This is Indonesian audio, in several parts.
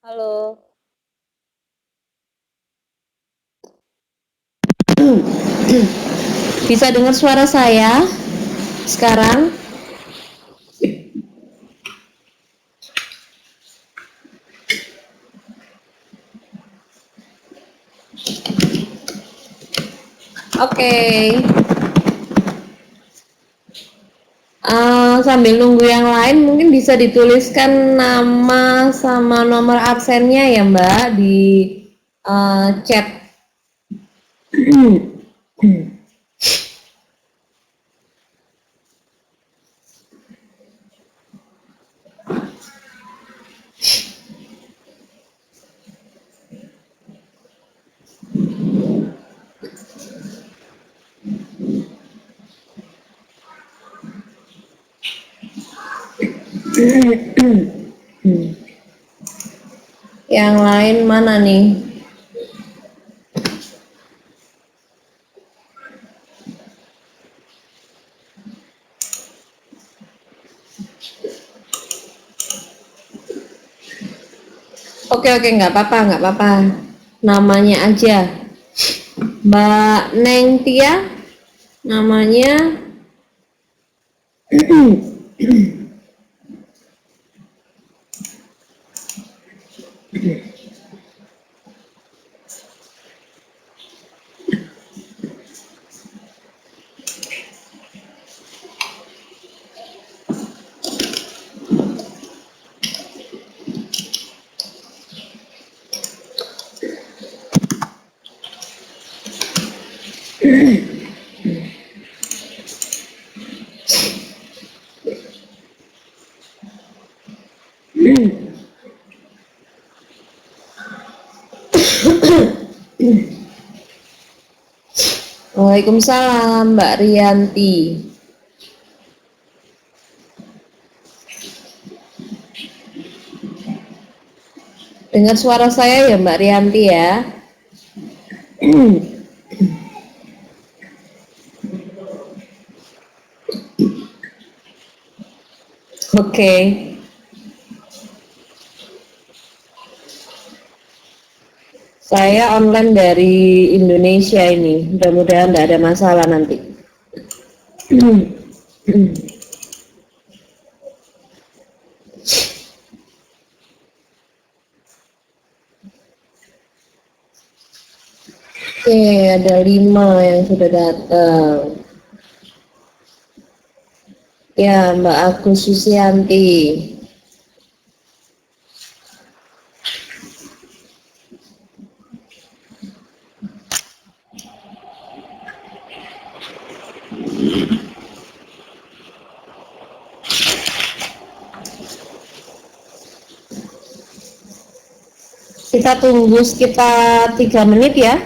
Halo. Bisa dengar suara saya sekarang? Oke. Sambil nunggu yang lain, mungkin bisa dituliskan nama sama nomor absennya ya Mbak di chat. Yang lain mana nih? Oke, nggak apa-apa. Namanya aja. Mbak Neng Tia, namanya. Waalaikumsalam Mbak Rianti. Dengar suara saya ya Mbak Rianti ya. Oke. Saya online dari Indonesia ini. Mudah-mudahan tidak ada masalah nanti. Oke, ada 5 yang sudah datang. Ya, Mbak Agus Susianti. Kita tunggu sekitar 3 menit ya.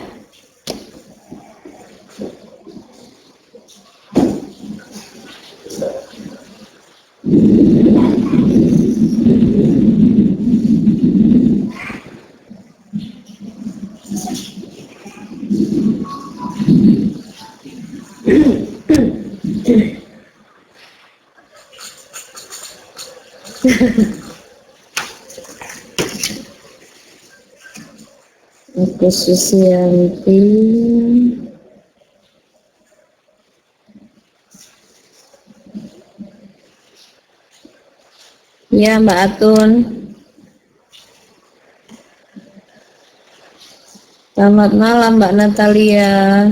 Agus Susianti. Ya Mbak Atun. Selamat malam Mbak Natalia.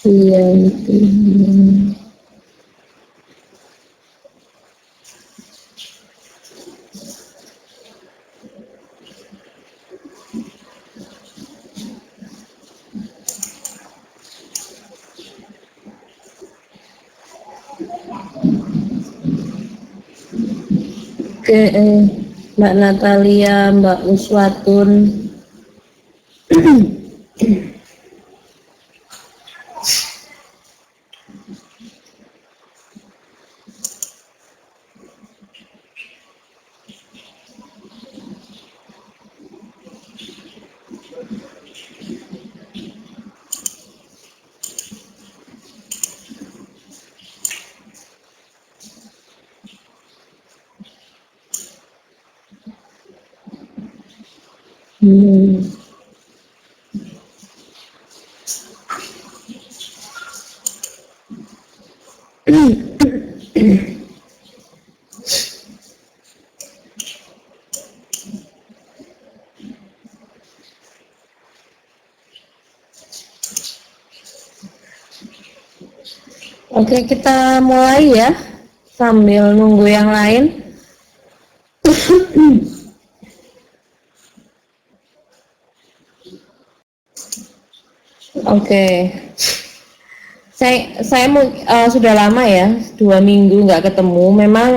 Iya. Oke, Mbak Natalia, Mbak Uswatun, Oke, kita mulai ya, sambil nunggu yang lain. Oke, saya sudah lama ya, 2 minggu nggak ketemu. Memang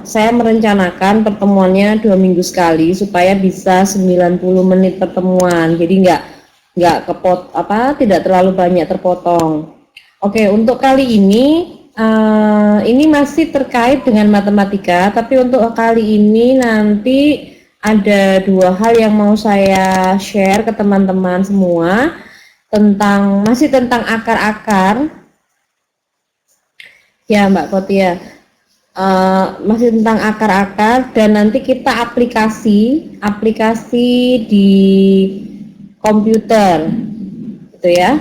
saya merencanakan pertemuannya 2 minggu sekali supaya bisa 90 menit pertemuan. Jadi nggak tidak terlalu banyak terpotong. Oke, untuk kali ini masih terkait dengan matematika, tapi untuk kali ini nanti ada 2 hal yang mau saya share ke teman-teman semua masih tentang akar-akar ya Mbak Kotia. Masih tentang akar-akar dan nanti kita aplikasi di komputer gitu ya.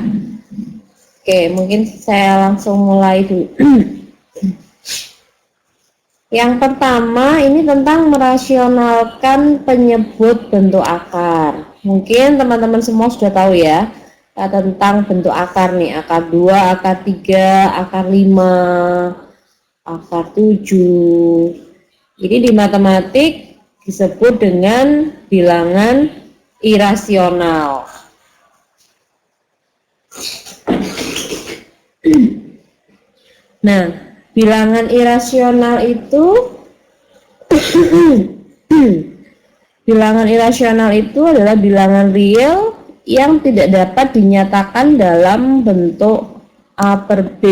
Oke, mungkin saya langsung mulai dulu. Yang pertama ini tentang merasionalkan penyebut bentuk akar. Mungkin teman-teman semua sudah tahu ya, tentang bentuk akar nih, akar 2, akar 3, akar 5, akar 7. Ini di matematik disebut dengan bilangan irasional. Nah, bilangan irasional itu adalah bilangan real yang tidak dapat dinyatakan dalam bentuk A per B,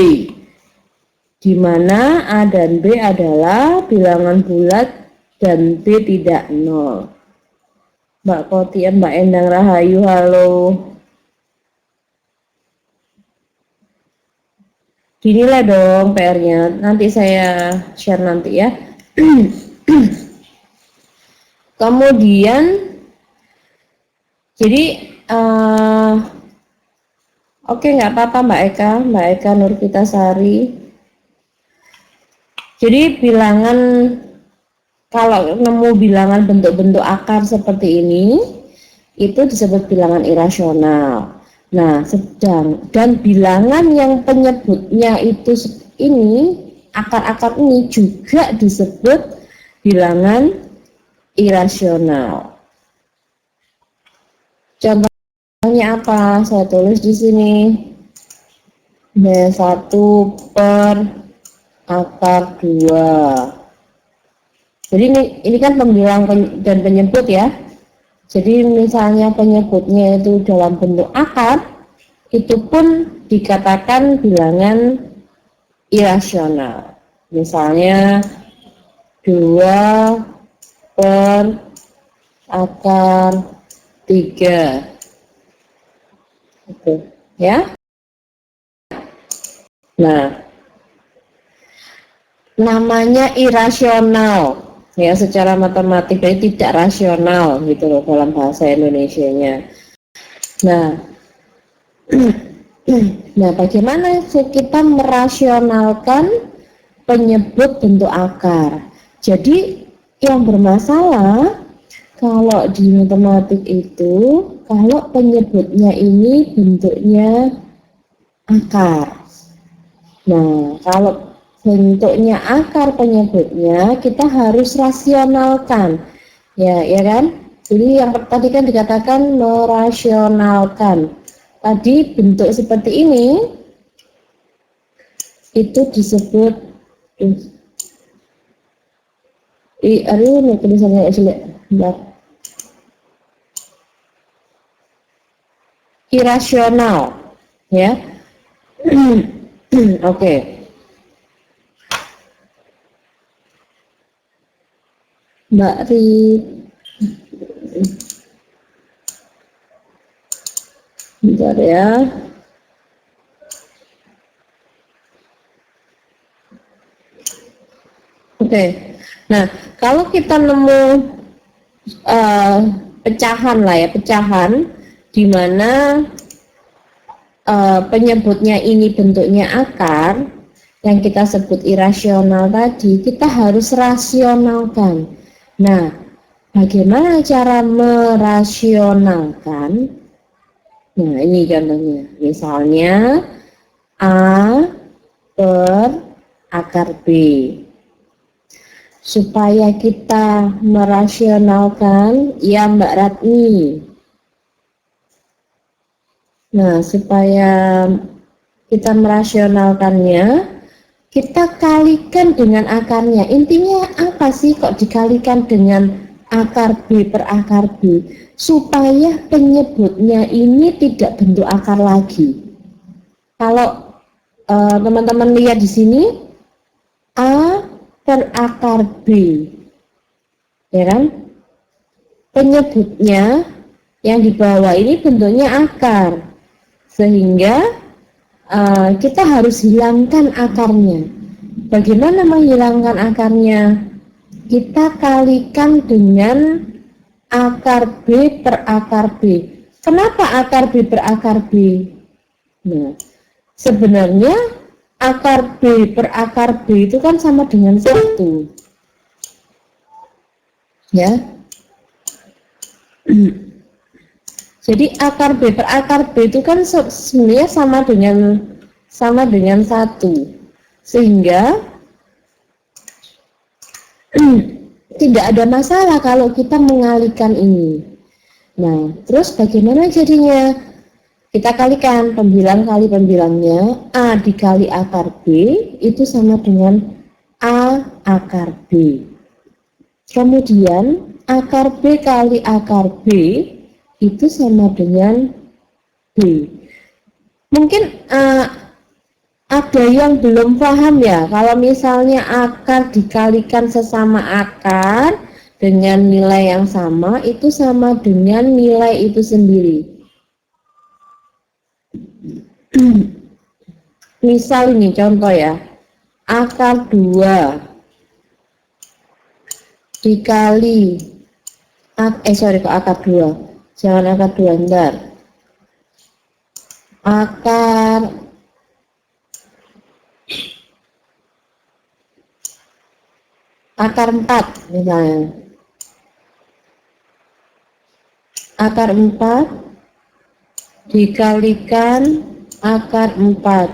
di mana A dan B adalah bilangan bulat dan B tidak nol. Mbak Kotia, Mbak Endang Rahayu, halo. Dinilai dong PR-nya, nanti saya share nanti ya. Kemudian, jadi oke, nggak apa-apa Mbak Eka Nurvitasari. Jadi kalau nemu bilangan bentuk-bentuk akar seperti ini, itu disebut bilangan irasional. Nah, dan bilangan yang penyebutnya itu ini, akar-akar ini juga disebut bilangan irasional. Contohnya apa? Saya tulis di sini. B1 per akar 2. Jadi ini kan pembilang dan penyebut ya. Jadi misalnya penyebutnya itu dalam bentuk akar, itu pun dikatakan bilangan irasional. Misalnya 2 per akar 3. Oke, ya. Nah, namanya irasional. Ya, secara matematik jadi tidak rasional gitu loh dalam bahasa Indonesianya. Nah, bagaimana kita merasionalkan penyebut bentuk akar? Jadi yang bermasalah kalau di matematik itu, kalau penyebutnya ini bentuknya akar. Nah, kalau bentuknya akar penyebutnya, kita harus rasionalkan, ya kan? Jadi yang tadi kan dikatakan merasionalkan. Tadi bentuk seperti ini itu disebut tulisannya irasional, ya. Oke. Mbak Ri, bentar ya. Oke. Nah, kalau kita nemu pecahan lah ya, pecahan di mana penyebutnya ini bentuknya akar, yang kita sebut irasional tadi, kita harus rasionalkan. Nah, bagaimana cara merasionalkan? Nah, ini contohnya. Misalnya A per akar B. Supaya kita merasionalkan, ya Mbak Ratni. Nah, supaya kita merasionalkannya, kita kalikan dengan akarnya. Intinya apa sih kok dikalikan dengan akar B per akar B? Supaya penyebutnya ini tidak bentuk akar lagi. Kalau teman-teman lihat di sini, A per akar B, ya kan? Penyebutnya yang di bawah ini bentuknya akar, sehingga kita harus hilangkan akarnya. Bagaimana menghilangkan akarnya? Kita kalikan dengan akar B per akar B. Kenapa akar B per akar B? Nah, sebenarnya akar B per akar B itu kan sama dengan 1. Ya. Jadi akar B per akar B itu kan sebenarnya sama dengan 1. Sehingga tidak ada masalah kalau kita mengalihkan ini. Nah, terus bagaimana jadinya? Kita kalikan pembilang kali pembilangnya, A dikali akar B itu sama dengan A akar B. Kemudian akar B kali akar B itu sama dengan B. Mungkin ada yang belum paham ya, kalau misalnya akar dikalikan sesama akar dengan nilai yang sama, itu sama dengan nilai itu sendiri. Misal ini contoh ya, akar 2 dikali kok akar 2, jangan akar 2, bentar, akar 4 misalnya, akar 4 dikalikan akar 4.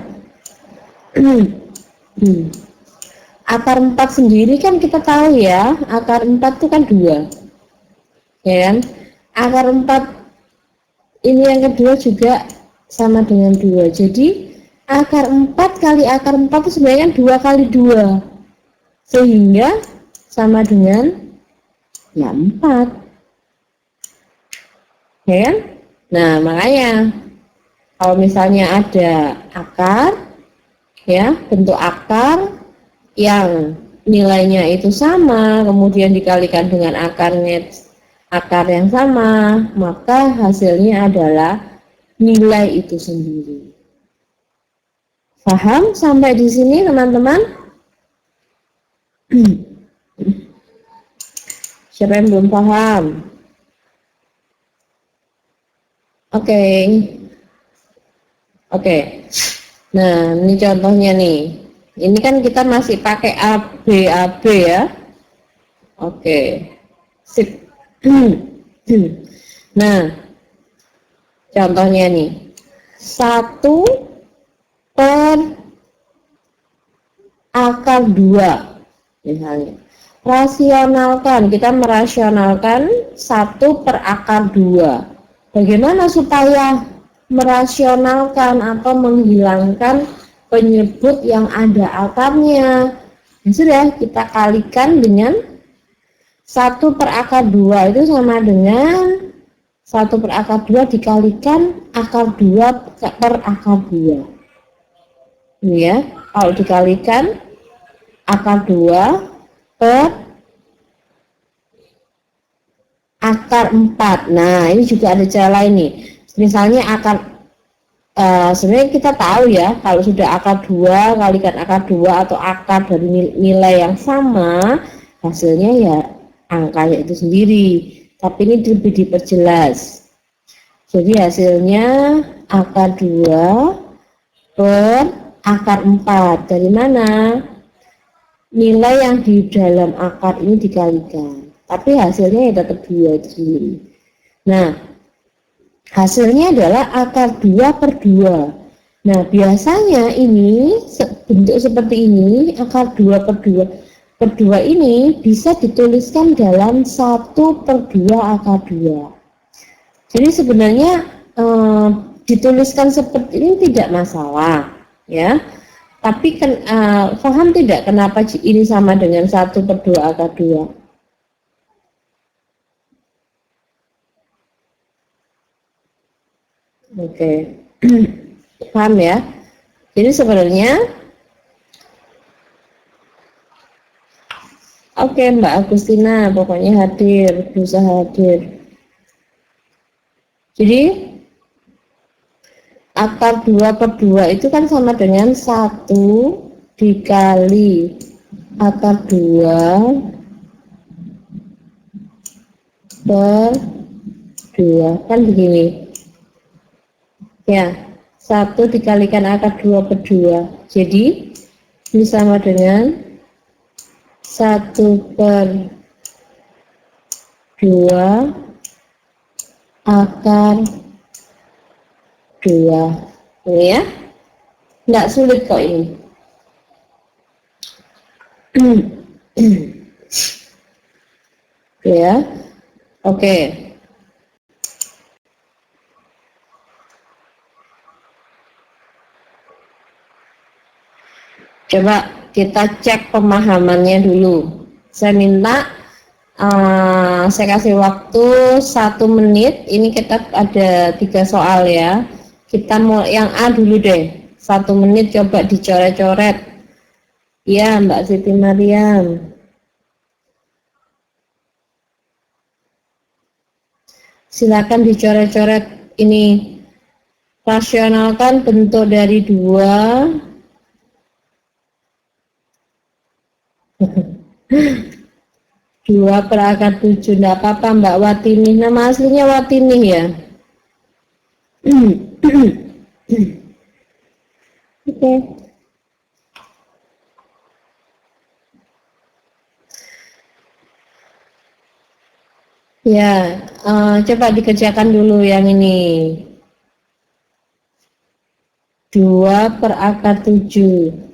Akar 4 sendiri kan kita tahu ya, akar 4 itu kan 2, ya kan? Akar 4 ini yang kedua juga sama dengan 2. Jadi akar 4 kali akar 4 itu sebenarnya kan 2 kali 2, sehingga sama dengan ya 4, ya kan? Nah, makanya kalau misalnya ada akar, ya, bentuk akar yang nilainya itu sama, kemudian dikalikan dengan akar yang sama, maka hasilnya adalah nilai itu sendiri. Paham sampai di sini, teman-teman? Siapa yang belum paham? Oke. Nah, ini contohnya nih. Ini kan kita masih pakai AB ya. Oke. Sip. Nah, contohnya nih. 1 per akar 2 misalnya. Rasionalkan, kita merasionalkan 1 per akar 2. Bagaimana supaya merasionalkan atau menghilangkan penyebut yang ada akarnya? Ya sudah, kita kalikan dengan 1 per akar 2 itu sama dengan 1 per akar 2 dikalikan akar 2 per akar 2. Ini ya, kalau dikalikan akar 2 per akar 4. Nah, ini juga ada cara lain nih. Misalnya sebenarnya kita tahu ya, kalau sudah akar 2 kalikan akar 2 atau akar dari nilai yang sama, hasilnya ya angkanya itu sendiri. Tapi ini lebih diperjelas. Jadi hasilnya akar 2 per akar 4. Dari mana? Nilai yang di dalam akar ini dikalikan. Tapi hasilnya ya tetap 2 itu sendiri. Nah, hasilnya adalah akar 2 per 2. Nah, biasanya ini bentuk seperti ini, akar 2 per 2 per 2 ini bisa dituliskan dalam 1 per 2 akar 2. Jadi sebenarnya dituliskan seperti ini tidak masalah, ya. Tapi kan paham tidak kenapa ini sama dengan 1 per 2 akar 2? Oke. Paham ya? Jadi sebenarnya oke, Mbak Agustina pokoknya hadir, berusaha hadir. Jadi akar 2 per 2 itu kan sama dengan 1 dikali akar 2 per 2, kan begini ya, 1 dikalikan akar 2 per 2, jadi ini sama dengan 1 per 2 akar 2. Ini ya, nggak sulit kok ini. Ya, oke. Coba kita cek pemahamannya dulu. Saya minta saya kasih waktu 1 menit. Ini kita ada 3 soal ya. Kita mau yang A dulu deh. 1 menit coba dicoret-coret. Ya, Mbak Siti Mariam. Silakan dicoret-coret ini. Rasionalkan bentuk dari 2. 2 per akar 7. Enggak apa-apa Mbak Watini. Nama aslinya Watini ya. Oke. Ya, coba dikerjakan dulu yang ini. 2 per akar 7.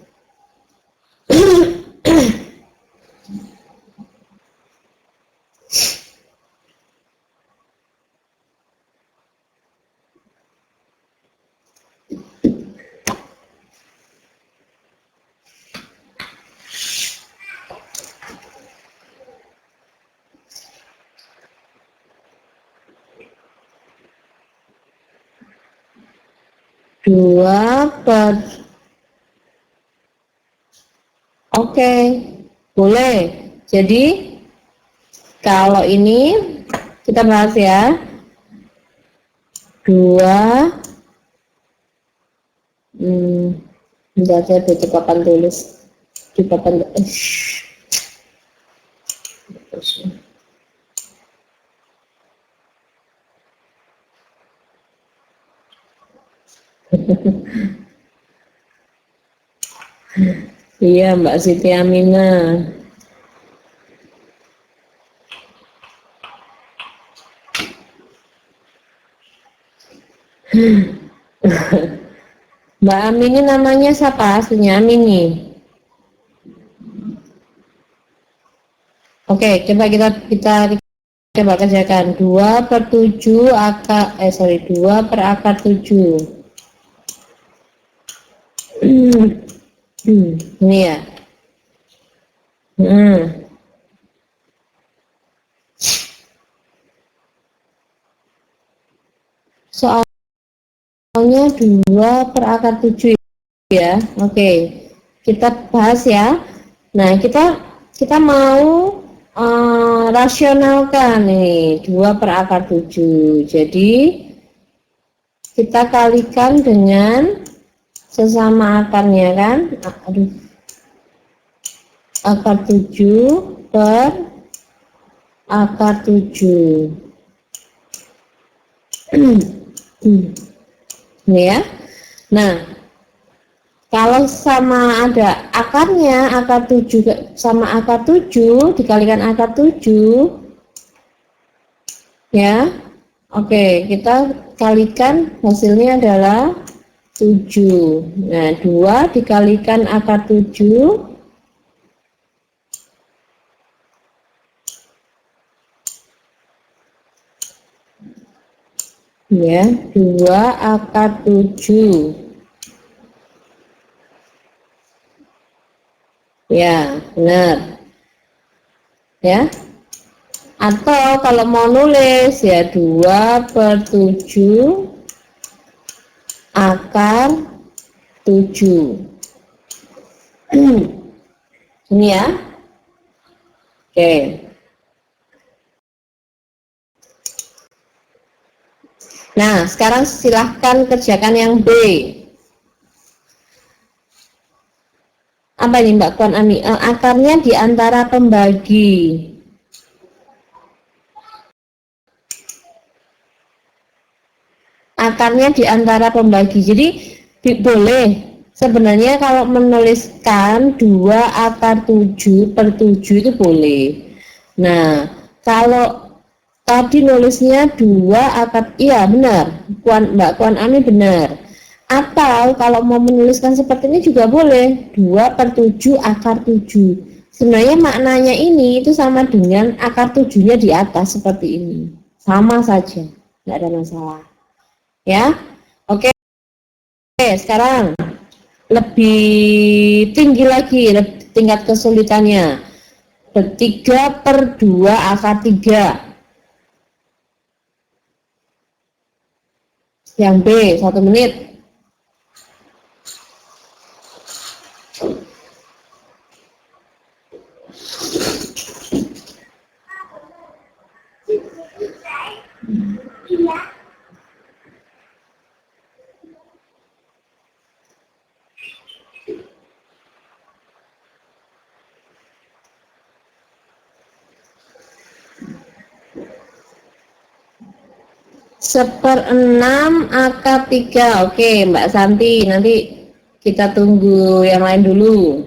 2 per Oke, boleh. Jadi kalau ini kita bahas ya. 2 Bentar, saya baca papan tulis di papan Iya Mbak Siti Aminah. Mbak Amini namanya siapa aslinya? Amini. Oke, coba kita coba kerjakan. 2 per 7 akar 2 per akar 7. Ini ya. 2 per akar 7 ya. Oke, kita bahas ya. Nah, kita mau rasionalkan nih 2 per akar 7. Jadi kita kalikan dengan sesama akarnya kan. Aduh. Akar 7 per akar 7. Ini ya. Nah, kalau sama ada akarnya, akar 7 sama akar 7 dikalikan akar 7 ya. Oke, kita kalikan hasilnya adalah 7. Nah, 2 dikalikan akar 7 ya, 2 akar 7 ya, benar ya. Atau kalau mau nulis ya 2 per 7 akar 7 ini ya. Oke. Nah, sekarang silahkan kerjakan yang B. Apa ini Mbak Puan Ami? Akarnya di antara pembagi. Akarnya di antara pembagi. Jadi boleh sebenarnya kalau menuliskan 2 akar 7 per 7 itu boleh. Nah, kalau tadi nulisnya 2 akar, iya benar, Mbak Puan Ami benar. Atau kalau mau menuliskan seperti ini juga boleh, 2 per 7 akar 7. Sebenarnya maknanya ini itu sama dengan akar 7-nya di atas seperti ini. Sama saja, nggak ada masalah. Ya, oke. Sekarang lebih tinggi lagi tingkat kesulitannya. 3 per 2 akar 3. Yang B, 1 menit. Seperenam akar 3. Oke Mbak Santi, nanti kita tunggu yang lain dulu.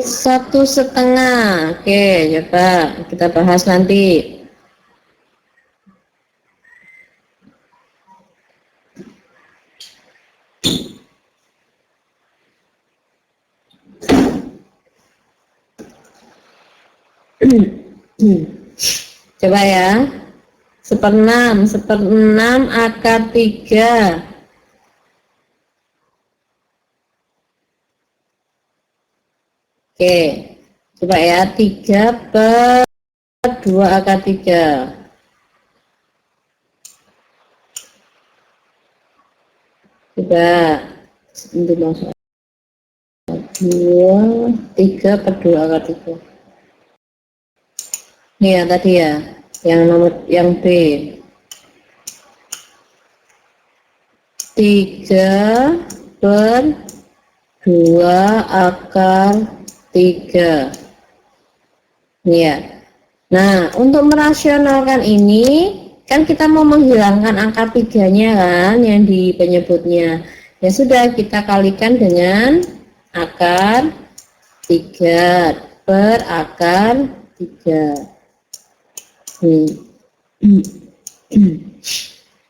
Satu setengah. Oke, coba kita bahas nanti. Coba ya. Seperenam akar 3. Oke, coba ya, 3 per 2 akar 3. Coba, untuk masuk 2, 3 per 2 akar 3. Ini ya tadi ya, yang B. 3 per 2 akar 3. Ini ya. Nah, untuk merasionalkan ini kan kita mau menghilangkan angka 3-nya kan yang di penyebutnya. Ya sudah, kita kalikan dengan akar 3 per akar 3.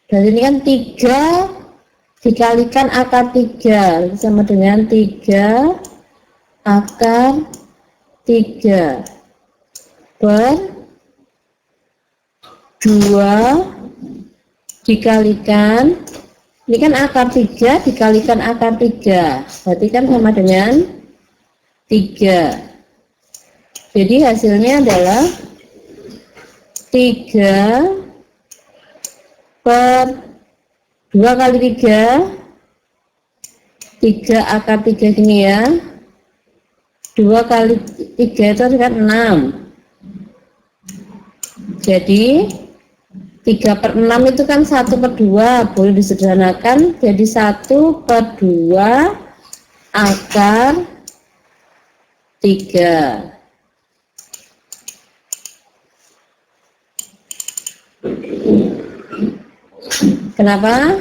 Dan ini kan 3 dikalikan akar 3 sama dengan 3 akar 3. per 2 dikalikan, ini kan akar 3 dikalikan akar 3, berarti kan sama dengan 3. Jadi hasilnya adalah 3 per 2 kali 3, 3 akar 3 gini ya, 2 kali 3 itu kan 6. Jadi 3 per 6 itu kan 1 per 2, boleh disederhanakan jadi 1 per 2 akar 3. Kenapa?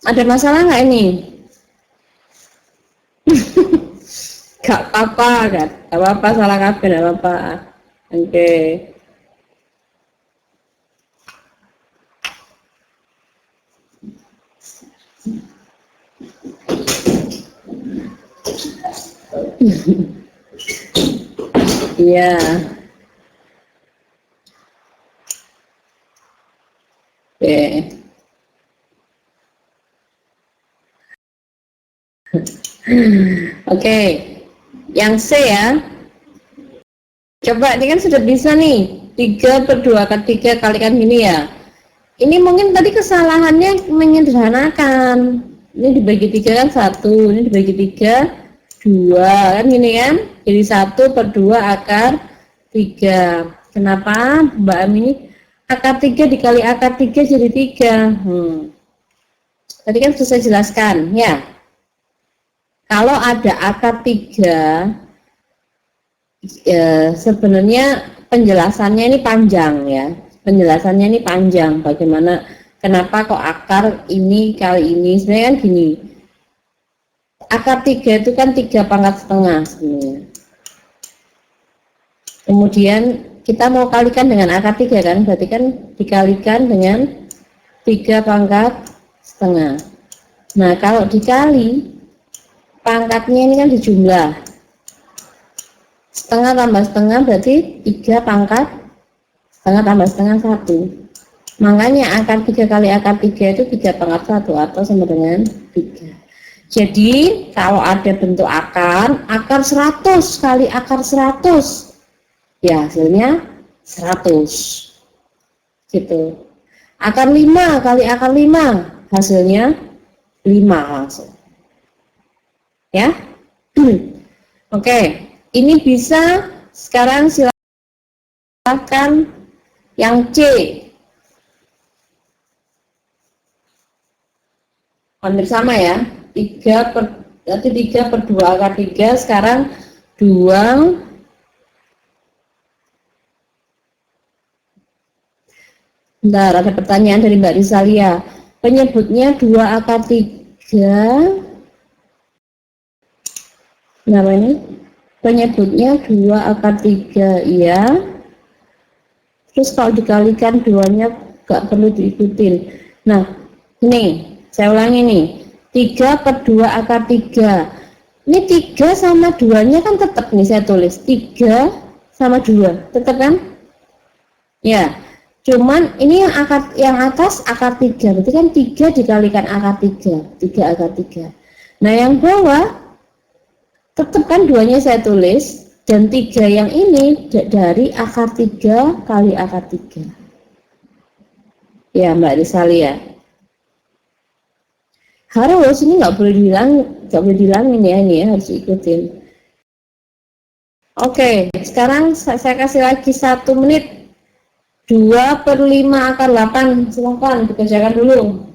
Ada masalah nggak ini? Gak apa-apa kan? Gak apa-apa, salah kabeh, gak apa-apa. Oke. Iya. Oke. Oke. Yang C ya. Coba ini kan sudah bisa nih. 3 per 2 kali 3 kalikan gini ya. Ini mungkin tadi kesalahannya menyederhanakan. Ini dibagi 3 kan 1, ini dibagi 3 2 kan gini kan. Jadi 1 per 2 akar 3. Kenapa Mbak Am ini akar 3 dikali akar 3 jadi 3? Tadi kan sudah saya jelaskan ya. Kalau ada akar 3, sebenarnya penjelasannya ini panjang ya. Penjelasannya ini panjang. Bagaimana, kenapa kok akar ini kali ini? Sebenarnya kan gini. Akar 3 itu kan 3 pangkat setengah sebenarnya. Kemudian kita mau kalikan dengan akar 3 kan, berarti kan dikalikan dengan 3 pangkat setengah. Nah, kalau dikali, pangkatnya ini kan dijumlah. Setengah tambah setengah berarti 3 pangkat setengah tambah setengah 1. Makanya akar 3 kali akar 3 itu 3 pangkat 1 atau sama dengan 3. Jadi kalau ada bentuk akar 100 kali akar 100, ya hasilnya 100 gitu. Akar 5 kali akar 5, hasilnya 5 langsung ya. Oke, ini bisa. Sekarang silakan yang C, hampir sama ya. 3 per 2 akar 3. Sekarang 2. Bentar, ada pertanyaan dari Mbak Risalia. Penyebutnya 2 akar 3. Kenapa ini? Penyebutnya 2 akar 3, iya. Terus kalau dikalikan 2-nya gak perlu diikutin. Nah, ini saya ulangi nih. 3 per 2 akar 3. Ini 3 sama 2-nya kan tetap nih saya tulis. 3 sama 2, tetap kan? Ya. Cuman ini yang atas akar 3. Berarti kan 3 dikalikan akar 3. 3 akar 3. Nah, yang bawah tetap kan 2-nya saya tulis, dan 3 yang ini dari akar 3 kali akar 3. Ya Mbak Risalia. Harus ini nggak boleh dihilangin ya, ini ya harus ikutin. Oke, sekarang saya kasih lagi 1 menit. 2 per 5 akar 8, silahkan dikerjakan dulu.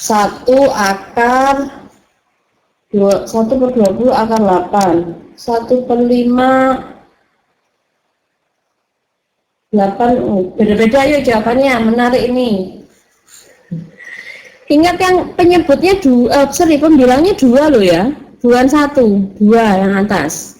Satu akar 1/20 akar 8. 1/5 8. Beda-beda yuk jawabannya, menarik ini. Ingat yang penyebutnya pembilangnya 2 loh ya, bukan 1, 2 yang atas.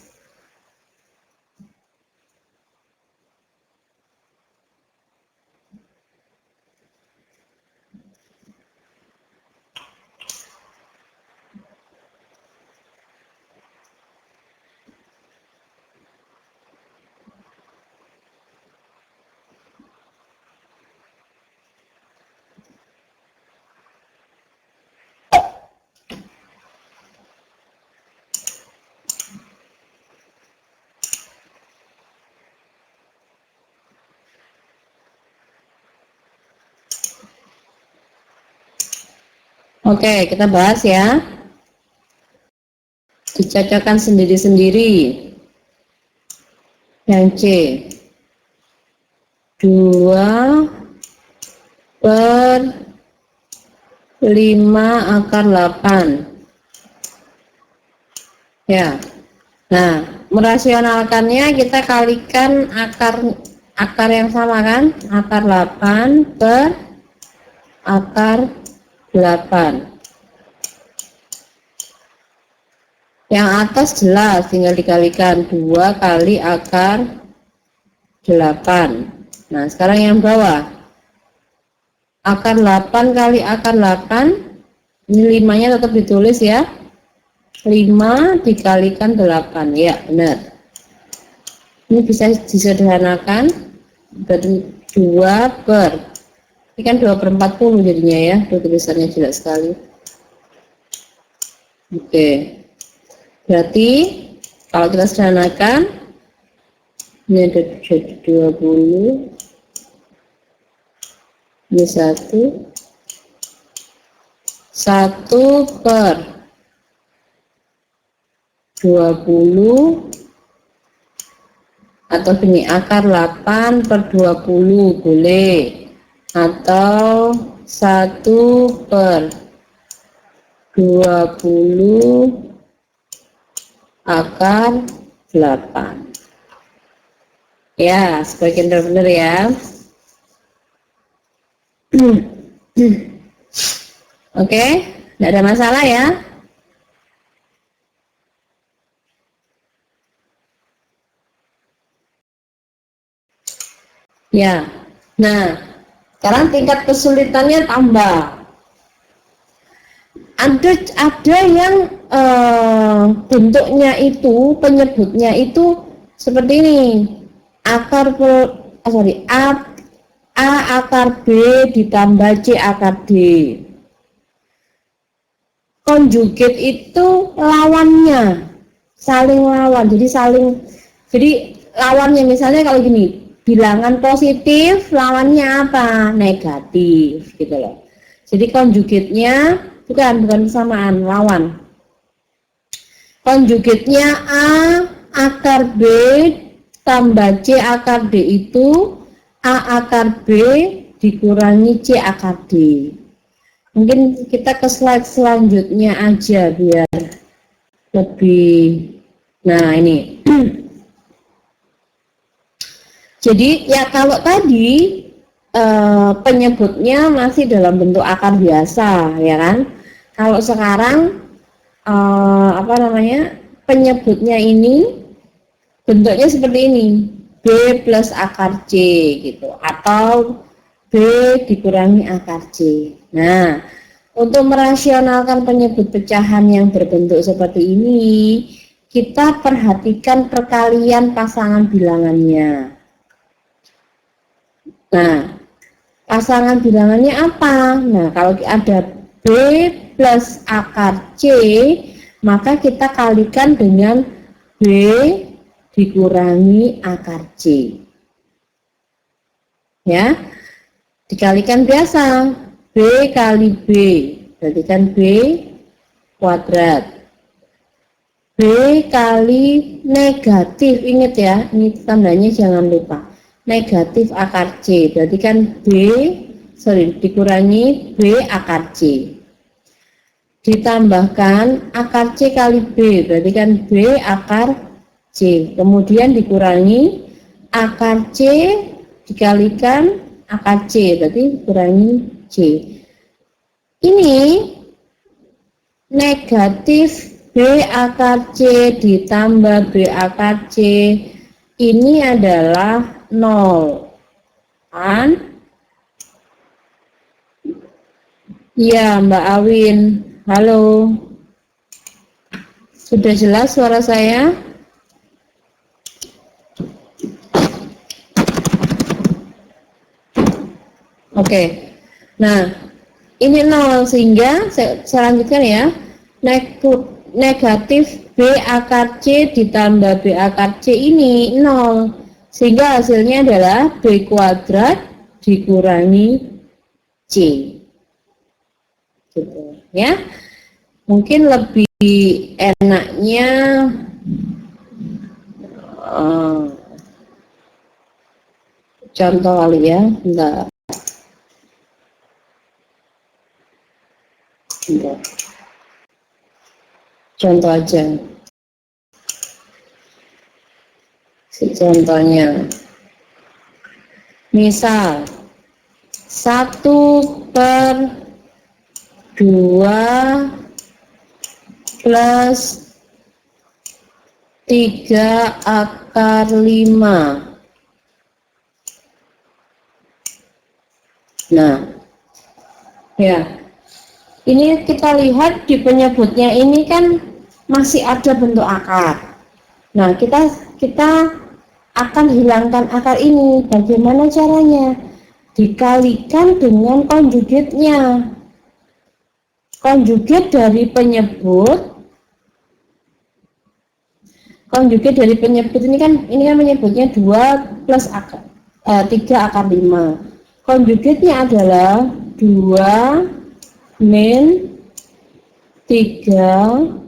Oke, kita bahas ya. Dicocokkan sendiri-sendiri. Yang C. 2/5 akar 8. Ya. Nah, merasionalkannya kita kalikan akar yang sama kan? Akar 8 per akar 8. Yang atas jelas, tinggal dikalikan 2 kali akar 8. Nah, sekarang yang bawah. Akar 8 kali akar 8. Ini 5-nya tetap ditulis ya. 5 dikalikan 8. Ya, benar. Ini bisa disederhanakan. Berarti 2 per. Ini kan 2/40 jadinya ya. Tulisannya jelas sekali. Oke. Berarti kalau kita sederhanakan, ini ada jadi 20. Ini 1 per 20, atau gini, akar 8 per 20 boleh, atau 1 per 20 akar 8. Ya, sebagian benar ya. Oke, tidak ada masalah ya. Ya, nah sekarang tingkat kesulitannya tambah. Ada yang bentuknya itu, penyebutnya itu seperti ini. Akar A akar B ditambah C akar D. Konjugat itu lawannya, saling lawan. Jadi lawannya misalnya kalau gini, bilangan positif lawannya apa? Negatif gitu loh. Jadi konjugatnya bukan persamaan, lawan. Konjugatnya A akar B tambah C akar D itu A akar B dikurangi C akar D. Mungkin kita ke slide selanjutnya aja biar lebih. Nah ini. Jadi ya kalau tadi penyebutnya masih dalam bentuk akar biasa, ya kan? Kalau sekarang penyebutnya ini bentuknya seperti ini, B plus akar C gitu, atau B dikurangi akar C. Nah, untuk merasionalkan penyebut pecahan yang berbentuk seperti ini, kita perhatikan perkalian pasangan bilangannya. Nah, pasangan bilangannya apa? Nah, kalau ada B plus akar C, maka kita kalikan dengan B dikurangi akar C. Ya, dikalikan biasa. B kali B, berarti kan B kuadrat. B kali negatif, ingat ya, ini tandanya jangan lupa, negatif akar C, berarti kan dikurangi B akar C, ditambahkan akar C kali B, berarti kan B akar C, kemudian dikurangi akar C dikalikan akar C, berarti kurangi C. Ini negatif B akar C ditambah B akar C ini adalah 0 kan? Ya Mbak Awin, halo, sudah jelas suara saya? Oke, nah ini 0 sehingga saya lanjutkan ya, negatif B akar C ditambah B akar C ini 0 sehingga hasilnya adalah B kuadrat dikurangi C, gitu ya. Mungkin lebih enaknya contoh kali ya, enggak. Contoh aja, contohnya misal 1/2 plus 3 akar 5. Nah ya, ini kita lihat di penyebutnya ini kan masih ada bentuk akar. Nah, kita akan hilangkan akar ini. Bagaimana caranya? Dikalikan dengan konjugatnya. Konjugat dari penyebut ini kan menyebutnya 2 plus 3 akar 5. Konjugatnya adalah 2 min 3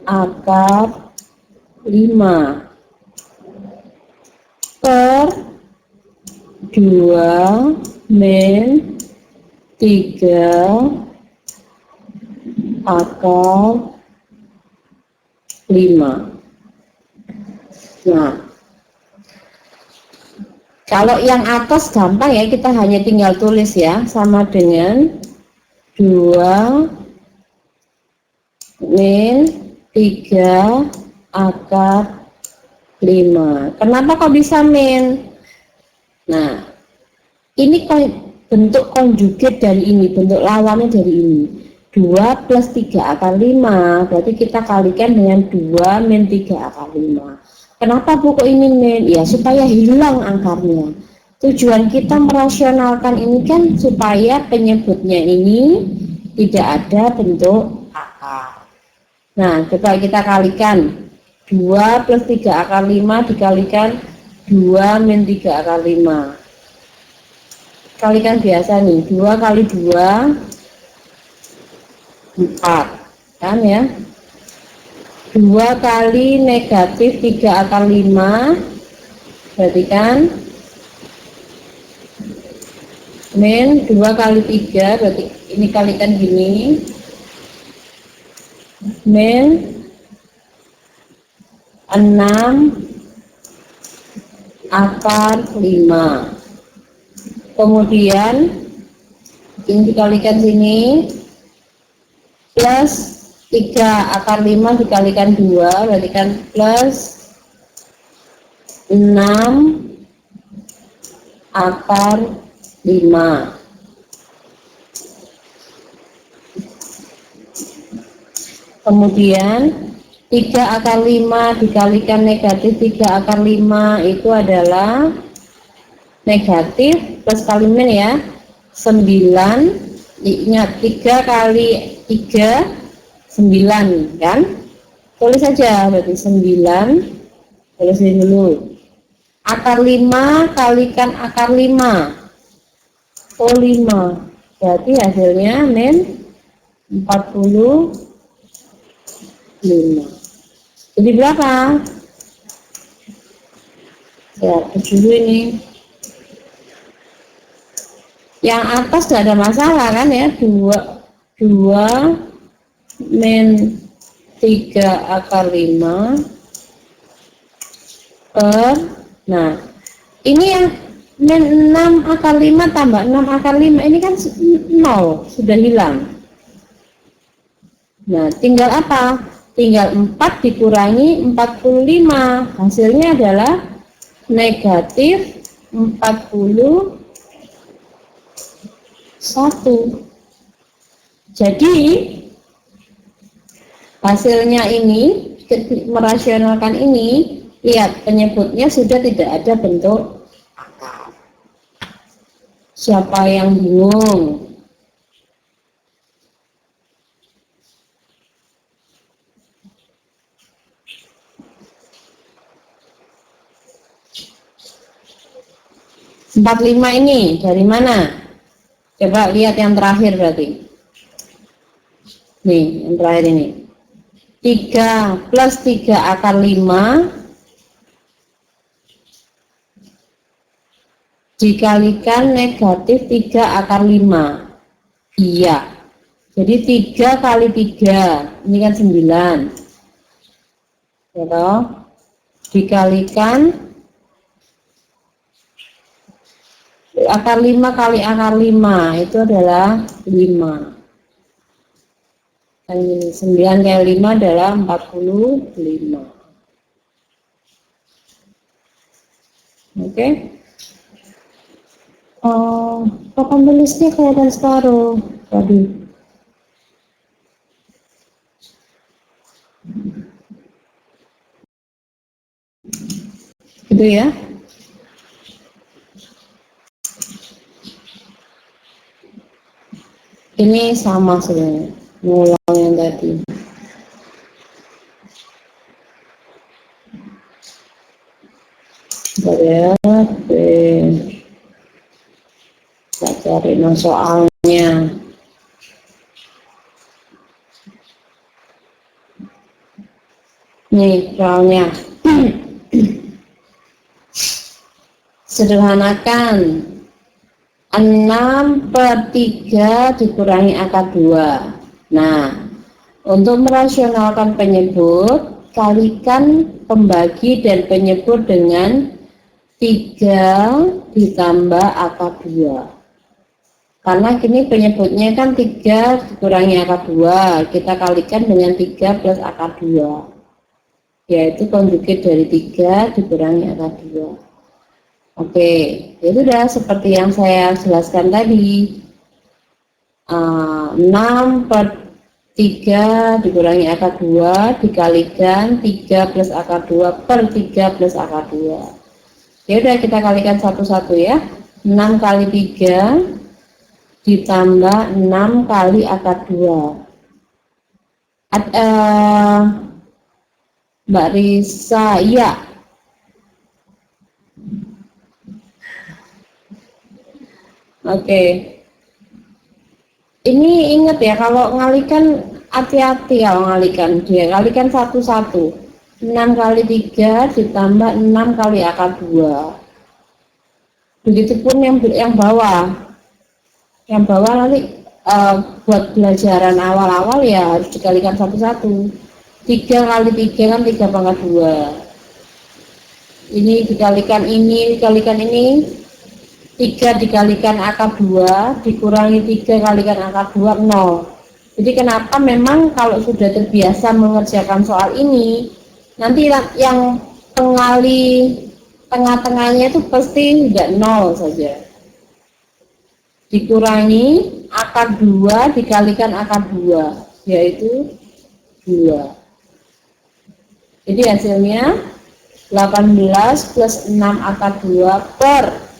akar 5 per 2 min 3 akar 5. Nah, kalau yang atas gampang ya, kita hanya tinggal tulis ya, sama dengan 2 min 3 akar 5. Kenapa kok bisa min? Nah, ini bentuk konjugat dari ini, bentuk lawannya dari ini. 2 plus 3 akar 5, berarti kita kalikan dengan 2 min 3 akar 5. Kenapa Bu kok ini min? Ya supaya hilang akarnya. Tujuan kita merasionalkan ini kan supaya penyebutnya ini tidak ada bentuk akar. Nah, coba kita kalikan 2 plus 3 akar 5 dikalikan 2 min 3 akar 5. Kalikan biasa nih, 2 kali 2 4 kan ya. 2 kali negatif 3 akar 5 berarti kan min 2 kali 3, berarti ini kalikan gini, min 6 akar 5. Kemudian ini dikalikan sini, plus 3 akar 5 dikalikan 2, berarti kan plus 6 akar 5. Kemudian 3 akar 5 dikalikan negatif 3 akar 5 itu adalah negatif plus kali min ya, 9. Ingat 3 kali 3 9 kan, tulis saja, berarti 9, tulisin dulu. Akar 5 kalikan akar 5, 5, berarti hasilnya min 45. Jadi berapa? Saya hapus dulu ini. Yang atas tidak ada masalah kan ya, 2 min 3 akar 5 per, nah ini yang min 6 akar 5 tambah 6 akar 5 ini kan 0, sudah hilang. Nah tinggal apa? Tinggal 4 dikurangi 45, hasilnya adalah negatif 41. Jadi hasilnya ini, merasionalkan ini, lihat penyebutnya sudah tidak ada bentuk akar. Siapa yang bingung? Empat lima ini dari mana? Coba lihat yang terakhir berarti. Nih, yang terakhir ini. 3 plus 3 akar 5 dikalikan negatif 3 akar 5. Iya. Jadi 3 kali 3, ini kan 9. Ya toh? Dikalikan akar 5 kali akar 5 itu adalah 5. Dan 9 kali 5 adalah 45. Oke. Papan tulisnya kelihatan separuh tadi. Gitu ya. Ini sama sebenarnya, ngulang yang tadi. Ya, kita cari soalnya. Nih soalnya. Sederhanakan. 6 per 3 dikurangi akar 2. Nah, untuk merasionalkan penyebut, kalikan pembagi dan penyebut dengan 3 ditambah akar 2. Karena kini penyebutnya kan 3 dikurangi akar 2, kita kalikan dengan 3 plus akar 2. Yaitu konjugat dari 3 dikurangi akar 2. Oke, itu udah seperti yang saya jelaskan tadi. 6 per 3 dikurangi akar 2 dikalikan 3 plus akar 2 per 3 plus akar 2. Ya udah, kita kalikan satu-satu ya. 6 kali 3 ditambah 6 kali akar 2. Mbak Risa, iya. Oke. Ini ingat ya, kalau ngalikan hati-hati kalau ngalikan. Dia kalikan satu-satu. 6 kali 3 ditambah 6 kali akar 2. Begitupun yang bawah. Yang bawah nanti buat pelajaran awal-awal ya harus dikalikan satu-satu. 3 kali 3 kan 3 pangkat 2. Ini dikalikan ini, dikalikan ini. 3 dikalikan akar 2 dikurangi 3 kalikan akar 2, 0. Jadi kenapa memang kalau sudah terbiasa mengerjakan soal ini, nanti yang pengali tengah-tengahnya itu pasti tidak 0 saja. Dikurangi akar 2 dikalikan akar 2, yaitu 2. Jadi hasilnya 18 plus 6 akar 2 per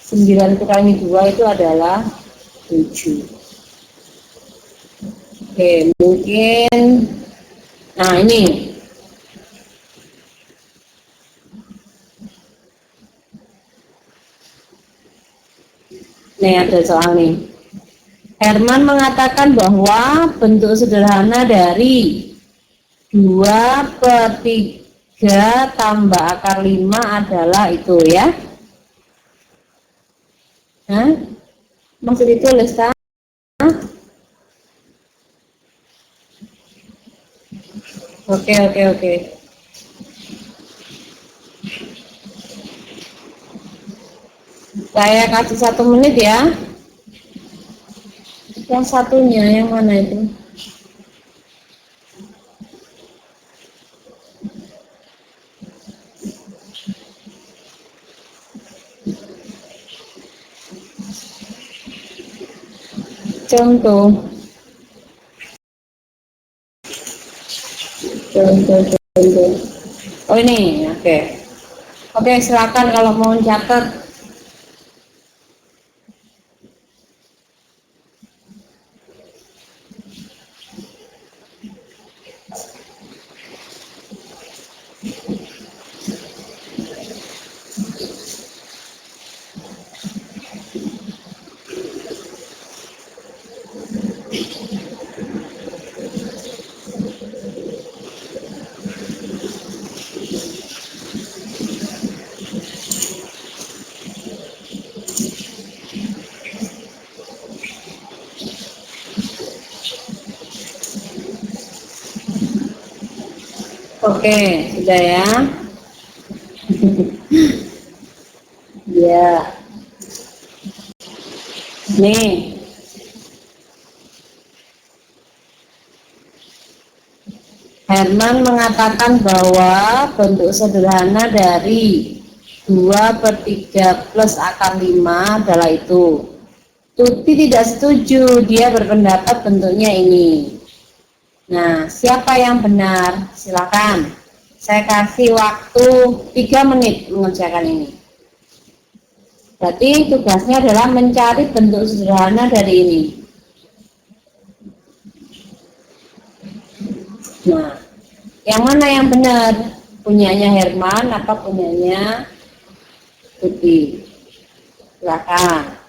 9 kurangi 2 itu adalah 7. Oke, mungkin nah ini ada soal nih. Herman mengatakan bahwa bentuk sederhana dari 2/3 tambah akar 5 adalah itu ya. Hah? Maksud itu Lesta? Oke. Saya kasih 1 menit ya. Yang satunya yang mana itu? Contoh. Oh ini, oke. Oke, silakan kalau mau catat. Oke, sudah ya. Ya. Nih. Herman mengatakan bahwa bentuk sederhana dari 2/3 plus akar 5 adalah itu. Tuti tidak setuju, dia berpendapat bentuknya ini. Nah, siapa yang benar? Silakan. Saya kasih waktu 3 menit mengerjakan ini. Berarti tugasnya adalah mencari bentuk sederhana dari ini. Nah, yang mana yang benar? Punyanya Herman apa punyanya Tuti? Silakan.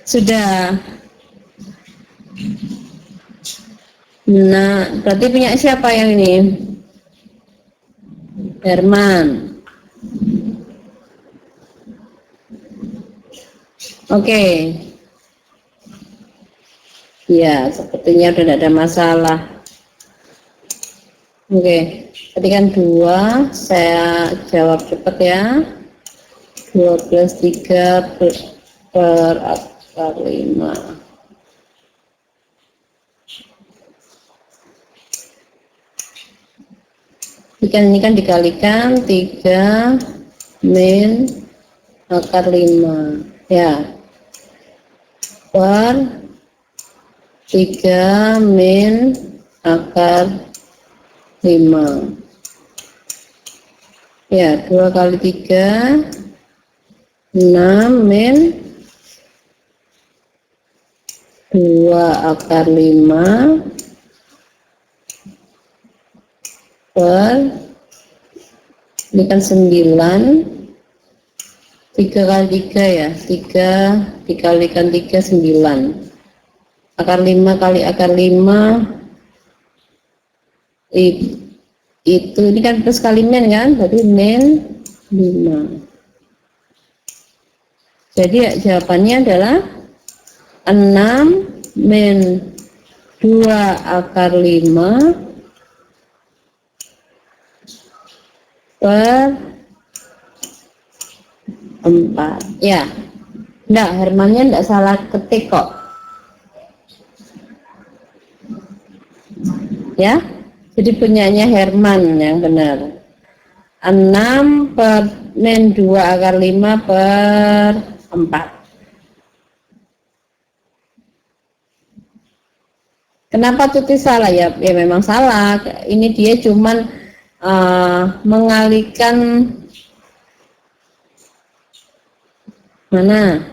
Sudah. Nah, berarti punya siapa yang ini? Herman. Oke. Ya, sepertinya udah tidak ada masalah. Oke. Tadi kan 2, saya jawab cepat ya. 12 3 per akar 5. Ini kan dikalikan 3 min akar 5 ya, per 3 min akar 5 ya, 2 kali 3 6 min 2 akar 5 per, ini kan 9, 3 kali 3 ya, 3 dikalikan 3 9, akar 5 kali akar 5 itu ini kan plus kali min kan, berarti min 5. Jadi ya, jawabannya adalah 6 min 2 akar 5 per 4 ya. Enggak, Hermannya enggak salah ketik kok ya, jadi punyanya Herman yang benar. 6 per min 2 akar 5 per 4. Kenapa Tuti salah ya? Ya memang salah, ini dia cuman mengalihkan mana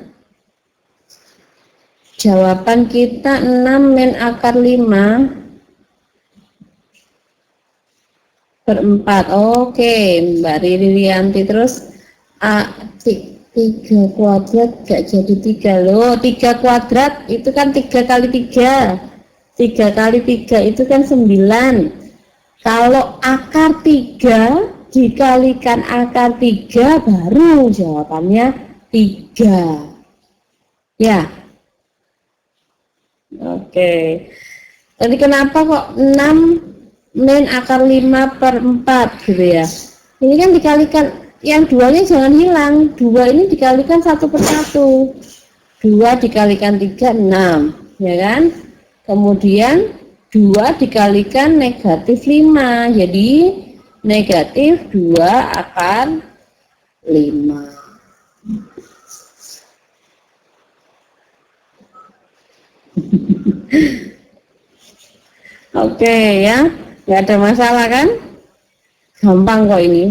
jawaban kita 6 min akar 5 per 4. Oke, Mbak Ririanti. Terus 3 kuadrat gak jadi 3 loh. 3 kuadrat itu kan 3 kali 3. 3 kali 3 itu kan 9. Kalau akar 3 dikalikan akar 3 baru jawabannya 3 ya. Oke, tadi kenapa kok 6 min akar 5 per 4 gitu ya. Ini kan dikalikan, yang duanya jangan hilang, 2 ini dikalikan 1 per 1, 2 dikalikan 3 6 ya kan, kemudian 2 dikalikan negatif 5, jadi negatif 2 akar 5. Oke ya, nggak ada masalah kan, gampang kok ini.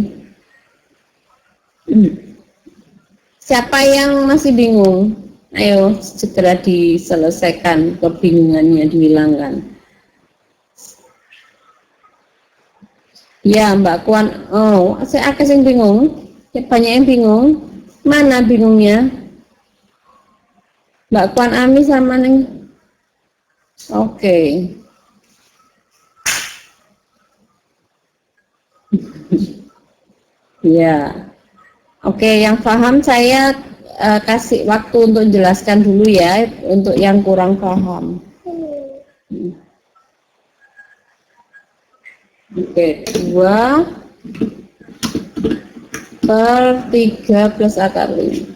Siapa yang masih bingung, ayo segera diselesaikan, kebingungannya dihilangkan. Ya Mbak Kuan, oh saya akan yang bingung, ya, banyak yang bingung. Mana bingungnya? Mbak Kuan Ami sama Neng. Oke. Ya. Oke, yang paham saya kasih waktu untuk jelaskan dulu ya, untuk yang kurang paham. Oke, 2 per 3 plus akar 5.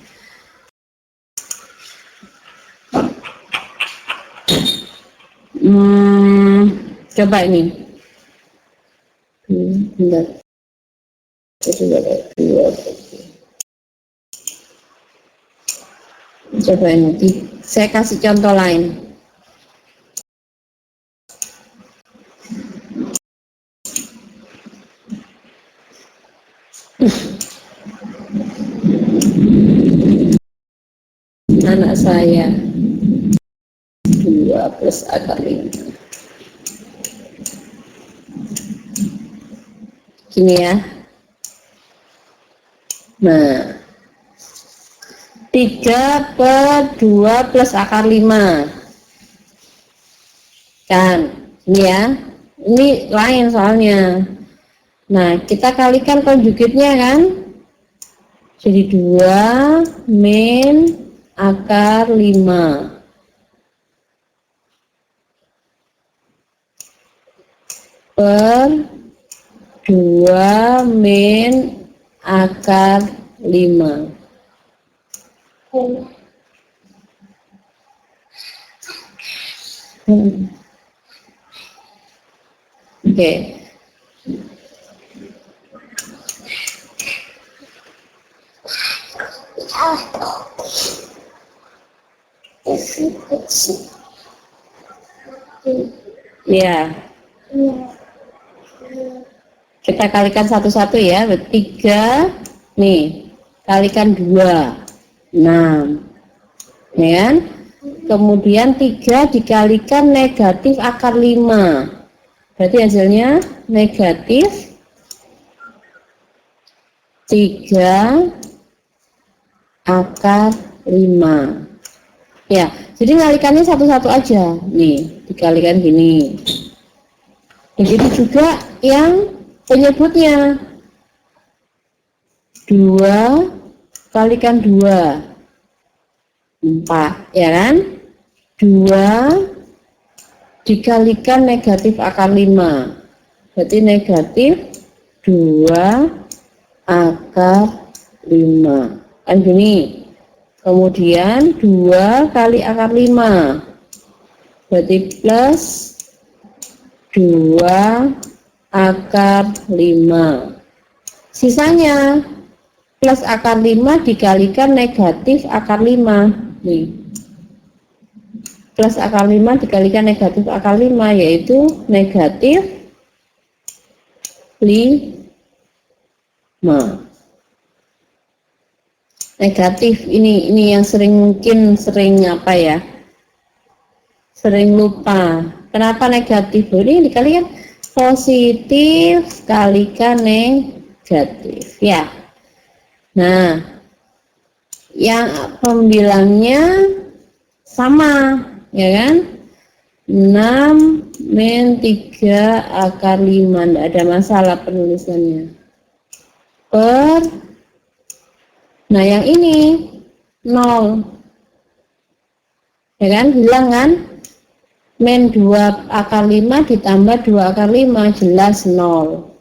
Coba ini. Bentar. Coba ini. Saya kasih contoh lain. Anak saya 2 plus akar 5. Gini ya. Nah, 3/2 plus akar 5 kan, ini ya, ini lain soalnya. Nah, kita kalikan konjugitnya kan, jadi 2 min akar 5 per 2 min akar 5. Oke. Ya. Kita kalikan satu-satu ya. 3 nih, kalikan 2, 6. Ya kan? Kemudian 3 dikalikan negatif akar 5. Berarti hasilnya negatif 3 akar 5. Ya, jadi ngalikannya satu-satu aja. Nih, dikalikan gini. Jadi juga yang penyebutnya 2 kalikan 2, 4, ya kan? 2 dikalikan negatif akar 5, berarti negatif 2 akar 5, kan gini. Kemudian 2 kali akar 5, berarti plus 2 akar 5. Sisanya plus akar 5 dikalikan negatif akar 5. Nih, plus akar 5 dikalikan negatif akar 5, yaitu negatif 5. Negatif ini yang mungkin sering apa ya, sering lupa. Kenapa negatif? Ini dikalikan positif kalikan negatif ya. Nah, yang pembilangnya sama ya kan, 6 min 3 akar 5, tidak ada masalah penulisannya, per, nah yang ini 0 ya kan, hilang kan, min 2 akar 5 ditambah 2 akar 5 jelas 0.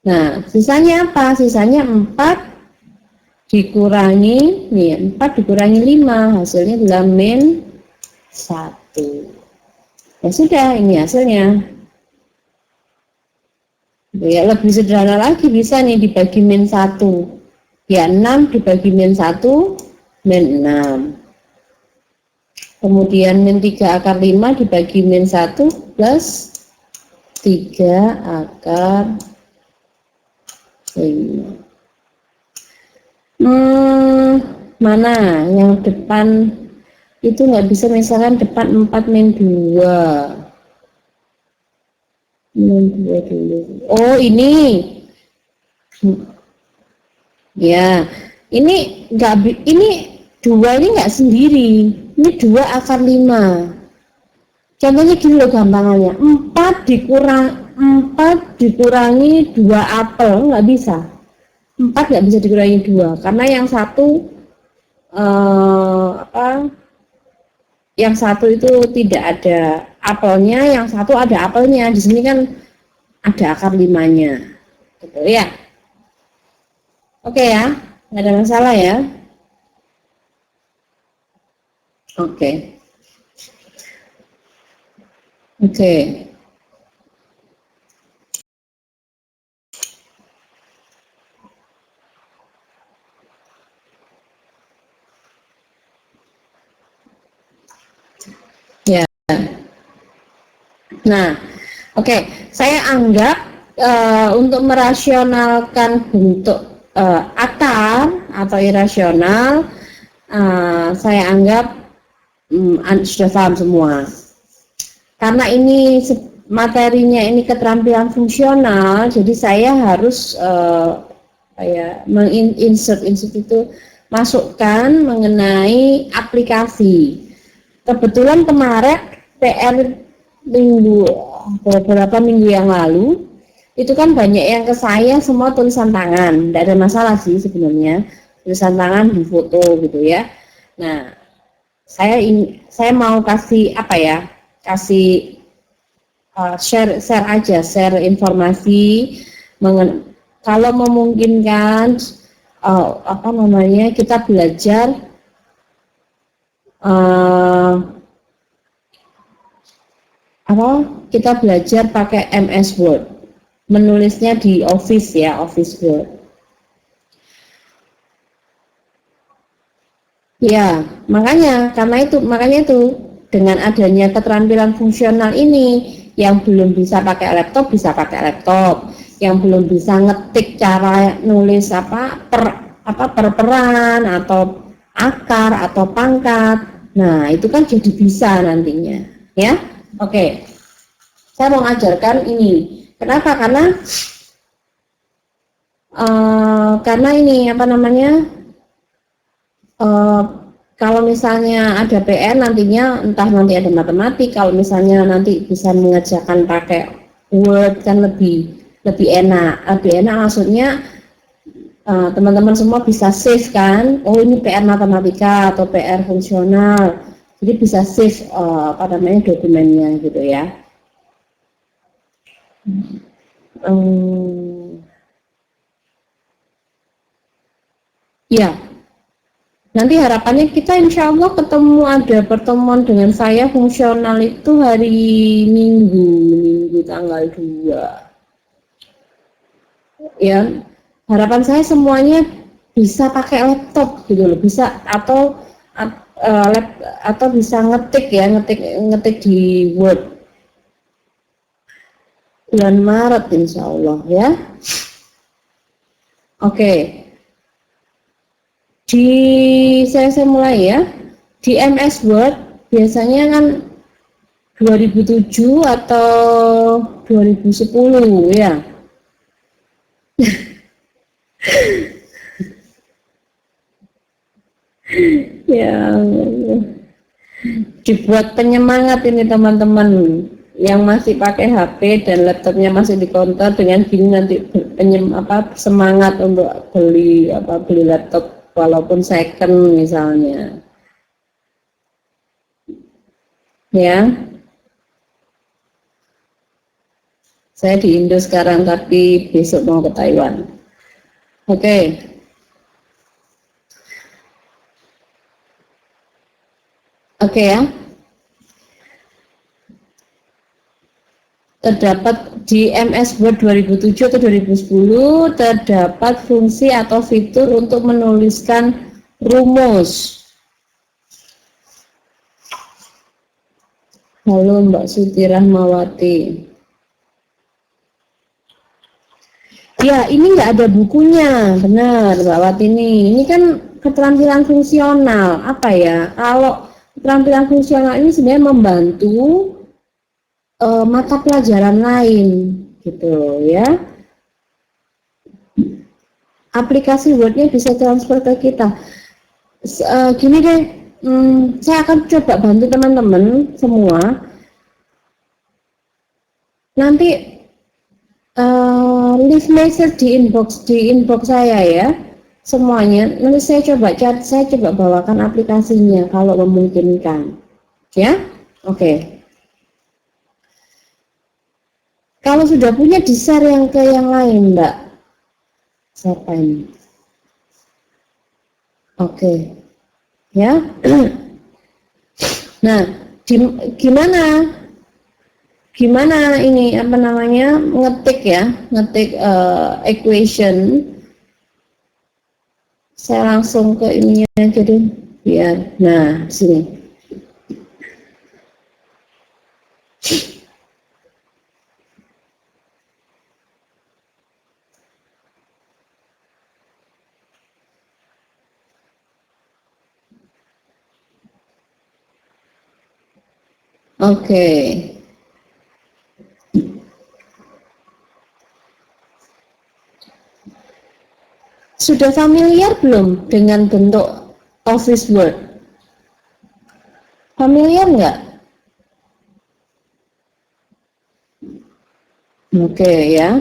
Nah, sisanya apa? Sisanya 4 dikurangi, nih 4 dikurangi 5, hasilnya adalah min 1. Ya sudah, ini hasilnya. Ya, lebih sederhana lagi bisa nih dibagi min 1. Ya, 6 dibagi min 1, min 6. Kemudian min 3 akar 5 dibagi min 1 plus 3 akar 5. Mana yang depan itu nggak bisa, misalkan depan 4 min 2. Min 2 dulu. Oh, ini. Ya, ini nggak, ini 2 ini nggak sendiri. Ini 2 akar 5. Contohnya gini loh gampangannya. 4 dikurangi 2 apel, nggak bisa. 4 nggak bisa dikurangi 2, karena yang satu yang satu itu tidak ada apelnya, yang satu ada apelnya. Di sini kan ada akar 5-nya, gitu ya. Oke ya, nggak ada masalah ya. Oke. Ya. Nah, oke. Saya anggap untuk merasionalkan bentuk akar atau irasional, saya anggap sudah paham semua. Karena ini materinya ini keterampilan fungsional, jadi saya harus menginsert itu masukkan mengenai aplikasi. Kebetulan kemarin PR beberapa minggu yang lalu itu kan banyak yang ke saya semua tulisan tangan, tidak ada masalah sih sebenarnya, tulisan tangan di foto gitu ya. Nah, saya mau kasih apa ya, kasih share informasi kalau memungkinkan apa namanya, kita belajar kita belajar pakai MS Word, menulisnya di Office ya, Office Word. Ya, makanya itu dengan adanya keterampilan fungsional ini, yang belum bisa pakai laptop bisa pakai laptop, yang belum bisa ngetik cara nulis per peran atau akar atau pangkat. Nah, itu kan jadi bisa nantinya, ya. Oke. Saya mau ajarkan ini. Kenapa? Karena ini apa namanya? Kalau misalnya ada PR nantinya, entah nanti ada matematik, kalau misalnya nanti bisa mengerjakan pakai Word kan lebih enak maksudnya teman-teman semua bisa save kan, oh ini PR matematika atau PR fungsional, jadi bisa save apa namanya dokumennya gitu ya. Ya, nanti harapannya kita insya Allah ada pertemuan dengan saya fungsional itu hari Minggu tanggal 2. Ya, harapan saya semuanya bisa pakai laptop gitu loh, bisa atau bisa ngetik di Word bulan Maret insya Allah ya. Oke. Saya mulai ya. Di MS Word biasanya kan 2007 atau 2010 ya. Ya, dibuat penyemangat ini teman-teman yang masih pakai HP dan laptopnya masih di counter, dengan gini nanti semangat untuk beli laptop walaupun second misalnya. Ya. Saya di Indo sekarang tapi besok mau ke Taiwan. Oke. Oke ya. Terdapat di MS Word 2007 atau 2010 terdapat fungsi atau fitur untuk menuliskan rumus. Halo Mbak Suti Rahmawati. Ya, ini nggak ada bukunya, benar Mbak Wati ini kan keterampilan fungsional. Apa ya? Kalau keterampilan fungsional ini sebenarnya membantu mata pelajaran lain gitu ya. Aplikasi Word-nya bisa transfer ke kita. Gini deh, saya akan coba bantu teman-teman semua. Nanti leave message di inbox saya ya, semuanya. Nanti saya coba bawakan aplikasinya kalau memungkinkan. Ya, oke. Kalau sudah punya di-share yang ke yang lain, Mbak. Siapa ini? Oke. Ya. Nah, gimana ini apa namanya? Ngetik equation. Saya langsung ke ininya aja deh, biar. Nah, sini. Oke. Sudah familiar belum dengan bentuk office word? Familiar nggak? Oke ya.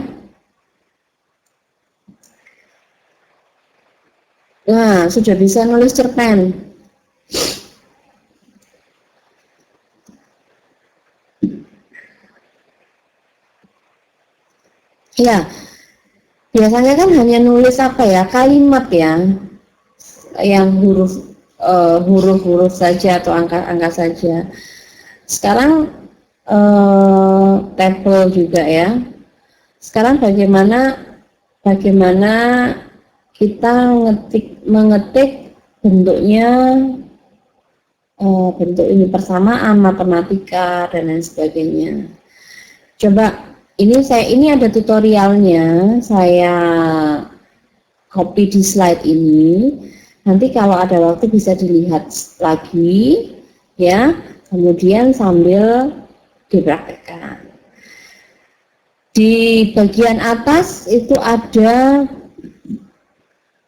Nah, sudah bisa nulis cerpen. Ya, biasanya kan hanya nulis apa ya, kalimat ya, yang huruf-huruf saja atau angka-angka saja. Sekarang tabel juga ya. Sekarang bagaimana kita mengetik bentuknya, bentuk ini persamaan, matematika dan lain sebagainya. Coba ini ada tutorialnya, saya copy di slide ini. Nanti kalau ada waktu bisa dilihat lagi ya, kemudian sambil dipraktekkan. Di bagian atas itu ada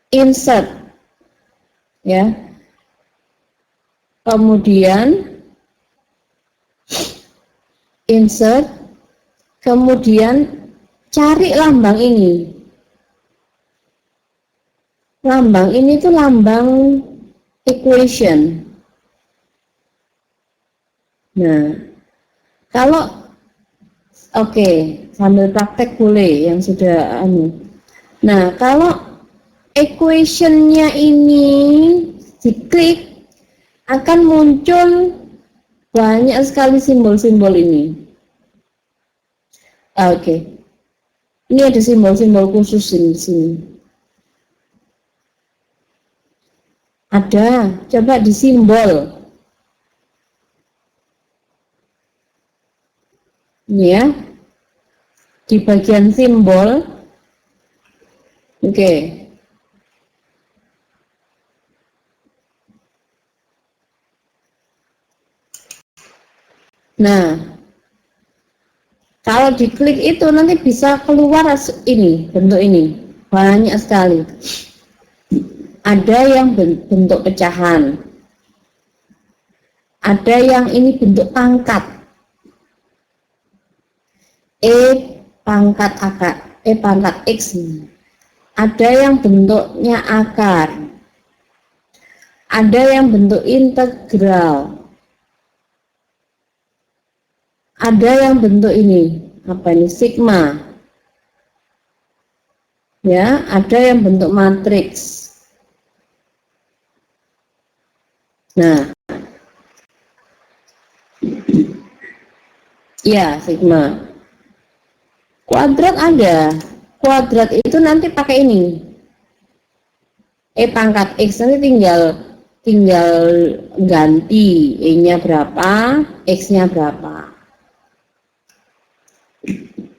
insert ya. Kemudian insert, kemudian cari lambang ini. Lambang ini tuh lambang equation. Nah, kalau oke, sambil praktek boleh yang sudah Nah, kalau equation-nya ini diklik, akan muncul banyak sekali simbol-simbol ini. Oke. Ini ada simbol-simbol khusus di sini. Ada, coba disimbol. Ini ya. Di bagian simbol. Oke. Nah, kalau diklik itu nanti bisa keluar ini, bentuk ini. Banyak sekali. Ada yang bentuk pecahan. Ada yang ini bentuk pangkat. Pangkat X. Ada yang bentuknya akar. Ada yang bentuk integral. Ada yang bentuk ini, apa ini, sigma. Ya, ada yang bentuk matriks. Nah, ya, sigma. Kuadrat ada. Kuadrat itu nanti pakai ini. Pangkat X nanti tinggal ganti E-nya berapa, X-nya berapa.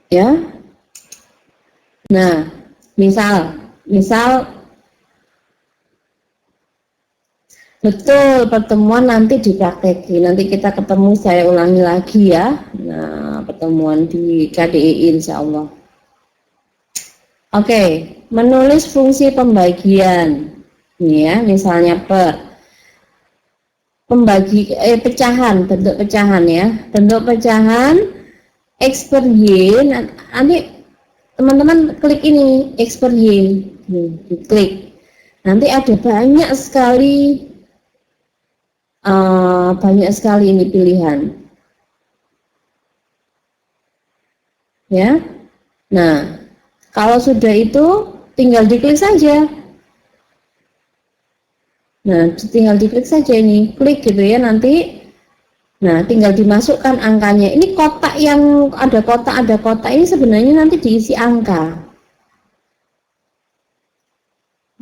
Ya. Nah, misal betul pertemuan nanti dipraktekin. Nanti kita ketemu, saya ulangi lagi ya. Nah, pertemuan di KDI insya Allah. Oke, menulis fungsi pembagian. Ini ya, misalnya pecahan, bentuk pecahan ya. Bentuk pecahan X per Y, nanti teman-teman klik ini, X per Y, diklik. Nanti ada banyak sekali ini pilihan. Ya. Nah, kalau sudah itu tinggal diklik saja. Nah, tinggal diklik saja ini, klik gitu ya nanti. Nah, tinggal dimasukkan angkanya. Ini kotak yang ada kotak ini sebenarnya nanti diisi angka.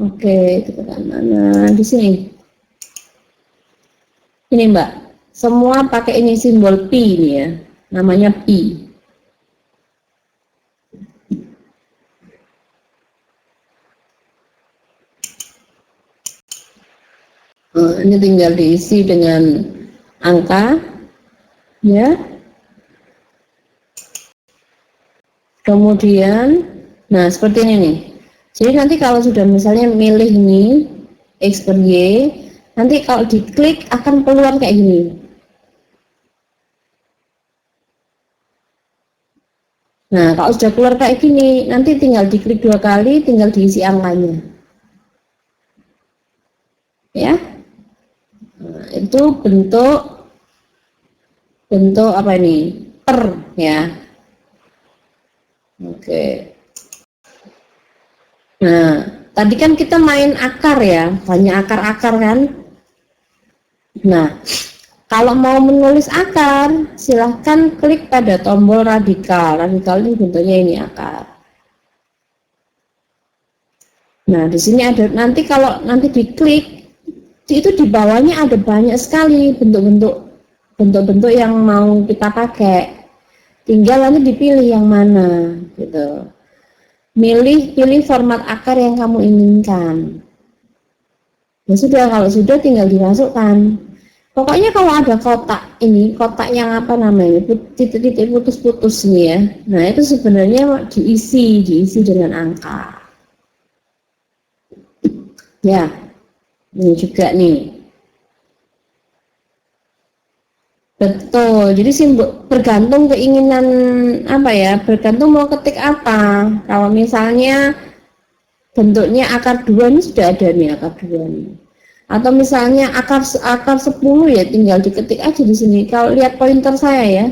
Oke, tekan mana? Di sini. Ini Mbak, semua pakai ini simbol pi ini ya, namanya pi. Ini tinggal diisi dengan angka ya. Kemudian nah seperti ini nih, Jadi nanti kalau sudah misalnya milih ini X per Y, nanti kalau diklik akan keluar kayak gini. Nah, kalau sudah keluar kayak gini, nanti tinggal diklik 2 kali, tinggal diisi angkanya. Ya, nah, itu bentuk apa ini? Per ya. Oke. Nah, tadi kan kita main akar ya, banyak akar-akar kan. Nah, kalau mau menulis akar, silahkan klik pada tombol radikal. Radikal ini bentuknya ini akar. Nah, di sini ada, nanti kalau nanti diklik, itu di bawahnya ada banyak sekali bentuk-bentuk yang mau kita pakai. Tinggal nanti dipilih yang mana gitu. Pilih format akar yang kamu inginkan. Ya sudah, kalau sudah tinggal dimasukkan. Pokoknya kalau ada kotak yang apa namanya, titik-titik putus-putus nih ya. Nah, itu sebenarnya diisi dengan angka. Ya, ini juga nih. Betul. Jadi bergantung keinginan apa ya? Bergantung mau ketik apa. Kalau misalnya bentuknya akar 2 ini sudah ada nih akar 2 nih. Atau misalnya akar 10 ya tinggal diketik aja di sini. Kalau lihat pointer saya ya.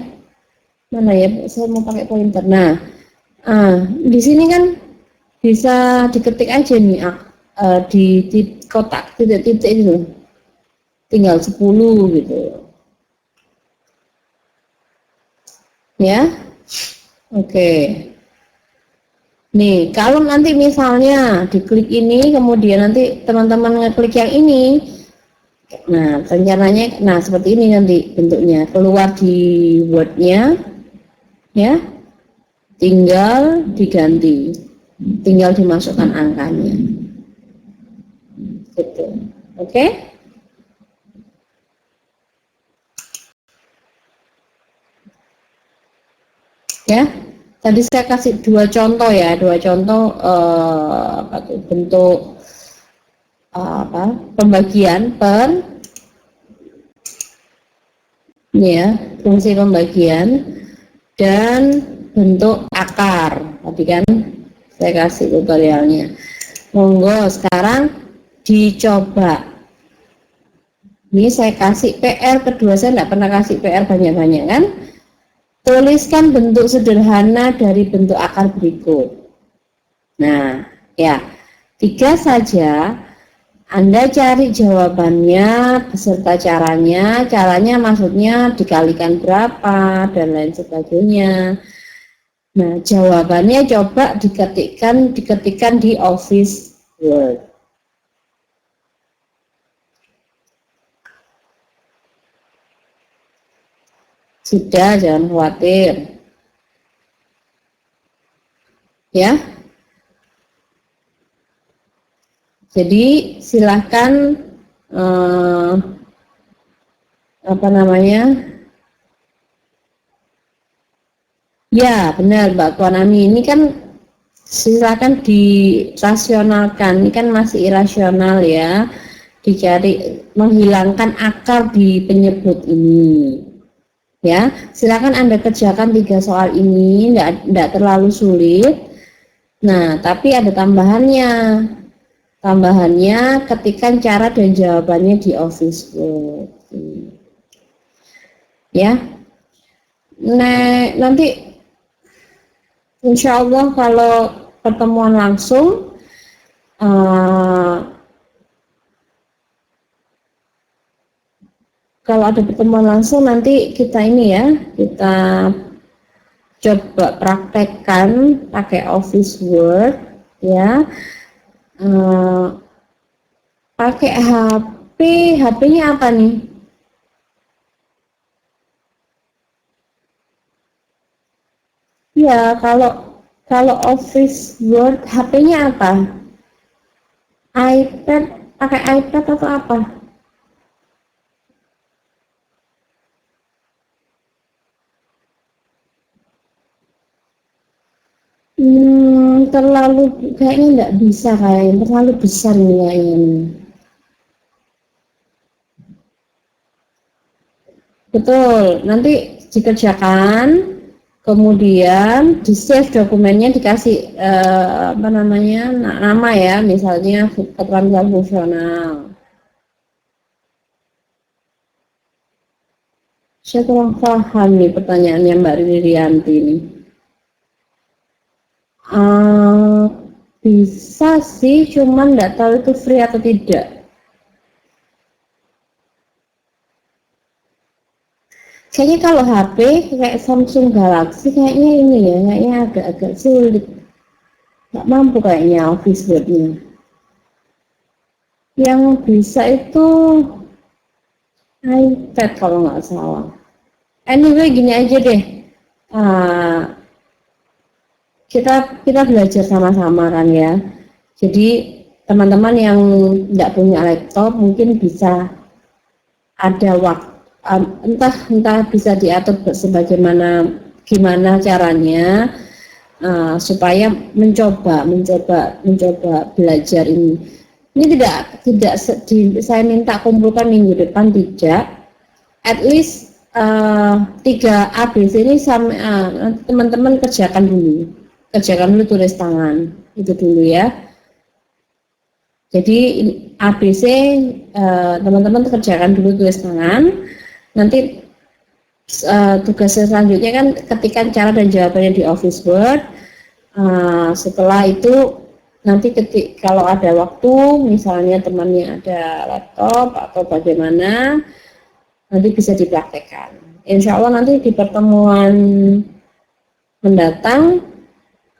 Mana ya? Saya mau pakai pointer. Nah, di sini kan bisa diketik aja nih di kotak titik-titik itu. Tinggal 10 gitu. Ya. Oke. Nih, kalau nanti misalnya diklik ini, kemudian nanti teman-teman ngeklik yang ini, nah rencananya, nah seperti ini nanti bentuknya, keluar di Word-nya, ya, tinggal diganti, tinggal dimasukkan angkanya, gitu, oke? Ya, tadi saya kasih 2 contoh ya, 2 contoh bentuk pembagian per ini ya, fungsi pembagian dan bentuk akar. Tadi kan saya kasih tutorialnya. Monggo sekarang dicoba. Ini saya kasih PR kedua, saya tidak pernah kasih PR banyak-banyak kan. Tuliskan bentuk sederhana dari bentuk akar berikut. Nah, ya, 3 saja. Anda cari jawabannya beserta caranya maksudnya dikalikan berapa dan lain sebagainya. Nah, jawabannya coba diketikkan di Office Word. Sudah, jangan khawatir. Ya. Jadi silahkan apa namanya? Ya, benar Mbak Konami. Ini kan silakan dirasionalkan. Ini kan masih irasional ya. Dicari menghilangkan akar di penyebut ini. Ya, silakan Anda kerjakan 3 soal ini, enggak terlalu sulit. Nah, tapi ada tambahannya. Tambahannya ketikkan cara dan jawabannya di Office Word. Ya. Nah, nanti insya Allah kalau pertemuan langsung kalau ada pertemuan langsung nanti kita ini ya, kita coba praktekkan pakai Office Word ya. Pakai HP-nya apa nih? Ya, kalau Office Word HP-nya apa? iPad, pakai iPad atau apa? Terlalu kayaknya nggak bisa, kayaknya terlalu besar nih kayaknya. Betul, nanti dikerjakan, kemudian di save dokumennya, dikasih apa namanya, nama ya, misalnya keterampilan fungsional. Saya kurang paham nih pertanyaannya Mbak Ririanti ini. Bisa sih, cuman nggak tahu itu free atau tidak. Kayaknya kalau HP kayak Samsung Galaxy kayaknya ini ya, kayaknya agak-agak sulit. Nggak mampu kayaknya Office Word-nya. Yang bisa itu iPad kalau nggak salah. Anyway, gini aja deh. Uh, kita belajar sama-sama kan ya. Jadi teman-teman yang nggak punya laptop mungkin bisa ada waktu, entah bisa diatur sebagaimana gimana caranya supaya mencoba belajar ini. Ini tidak saya minta kumpulkan minggu depan, tidak. At least 3 ABC ini sama teman-teman kerjakan dulu tulis tangan itu dulu ya. Jadi ABC teman-teman kerjakan dulu tulis tangan. Nanti tugas selanjutnya kan ketikkan cara dan jawabannya di Office Word. Setelah itu nanti kalau ada waktu, misalnya temannya ada laptop atau bagaimana, nanti bisa dipraktekkan. Insya Allah nanti di pertemuan mendatang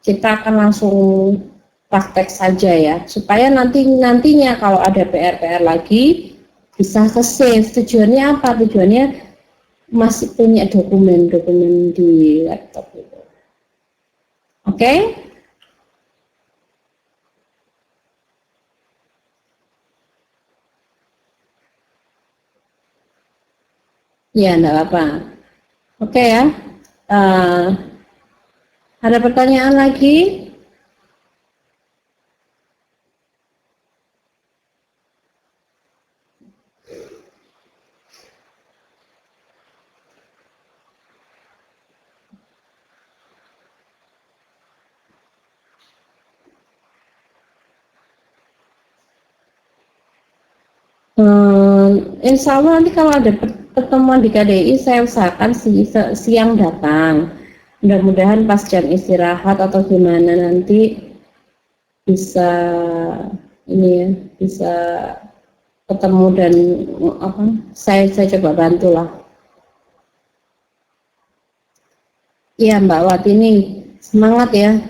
kita akan langsung praktek saja ya, supaya nantinya kalau ada PR lagi bisa ke save. Tujuannya apa? Tujuannya masih punya dokumen di laptop itu. Oke? Ya, enggak apa-apa. Oke ya. Ada pertanyaan lagi? Insya Allah nanti kalau ada pertemuan di KDI saya usahakan siang datang. Mudah-mudahan pas jam istirahat atau gimana nanti bisa ini ya, bisa ketemu dan apa? Saya coba bantulah. Iya Mbak Wati, ini semangat ya.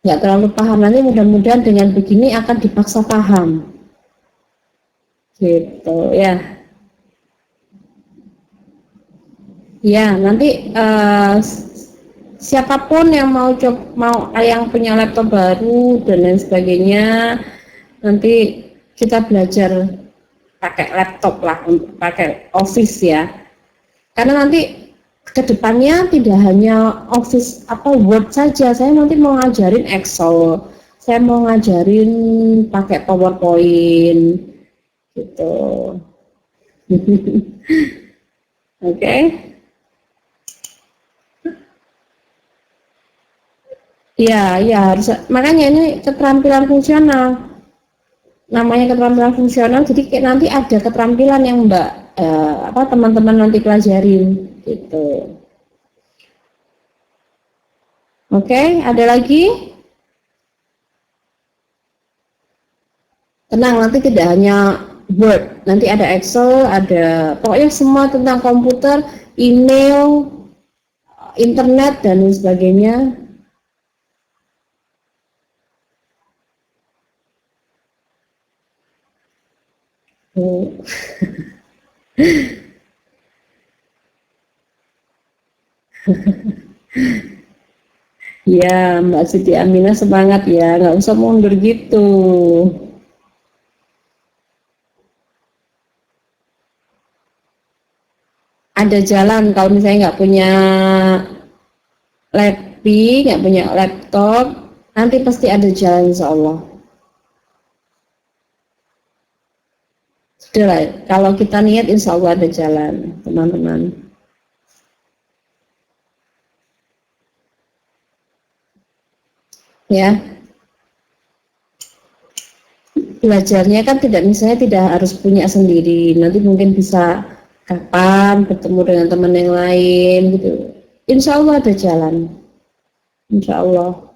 Nggak terlalu paham, nanti mudah-mudahan dengan begini akan dipaksa paham. Gitu ya. Ya, nanti siapapun yang mau yang punya laptop baru dan lain sebagainya, nanti kita belajar pakai laptop lah, pakai Office ya. Karena nanti kedepannya tidak hanya Office atau Word saja, saya nanti mau ngajarin Excel, saya mau ngajarin pakai PowerPoint gitu. Oke. Ya, harus. Makanya ini keterampilan fungsional. Namanya keterampilan fungsional. Jadi nanti ada keterampilan yang teman-teman nanti pelajarin gitu. Oke, ada lagi? Tenang, nanti tidak hanya Word, nanti ada Excel, ada pokoknya semua tentang komputer, email, internet dan lain sebagainya. Ya, Mbak Siti Aminah semangat ya, nggak usah mundur gitu. Ada jalan kalau misalnya nggak punya nggak punya laptop, Nanti pasti ada jalan insya Allah. Sudah lah, kalau kita niat insya Allah ada jalan, teman-teman. Ya, belajarnya kan tidak, misalnya tidak harus punya sendiri, nanti mungkin bisa kapan bertemu dengan teman yang lain gitu. Insya Allah ada jalan, insya Allah.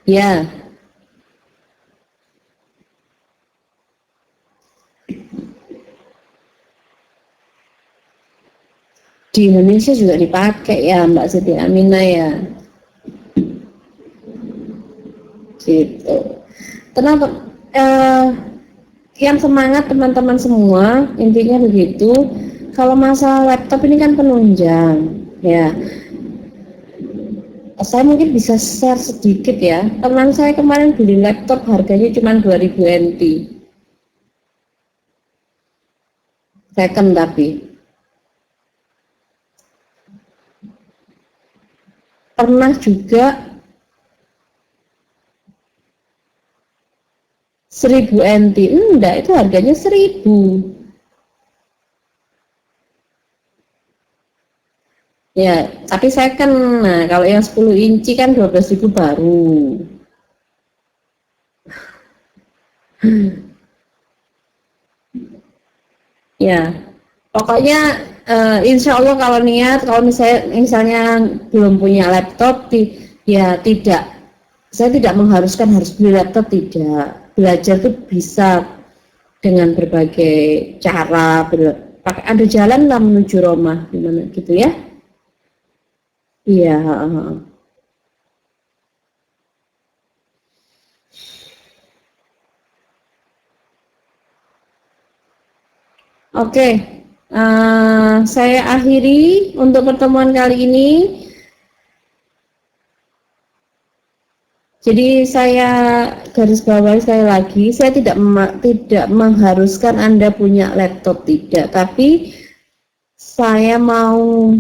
Ya, di Indonesia juga dipakai ya Mbak Siti Aminah ya, gitu. Kenapa? Yang semangat teman-teman semua, intinya begitu. Kalau masalah laptop ini kan penunjang, ya. Saya mungkin bisa share sedikit ya. Teman saya kemarin beli laptop harganya cuma 2000 NT. Second tapi. Pernah juga 1000 NT. Enggak, itu harganya 1000. Ya, tapi second. Nah, kalau yang 10 inci kan 12.000 baru. Ya, pokoknya insya Allah kalau niat, kalau misalnya belum punya laptop, ya tidak, saya tidak mengharuskan harus beli laptop, tidak. Belajar tuh bisa dengan berbagai cara, pakai ada jalan lah menuju Roma, gimana gitu ya? Iya. Oke, saya akhiri untuk pertemuan kali ini. Jadi saya garis bawahi sekali lagi, saya tidak mengharuskan Anda punya laptop, tidak, tapi saya mau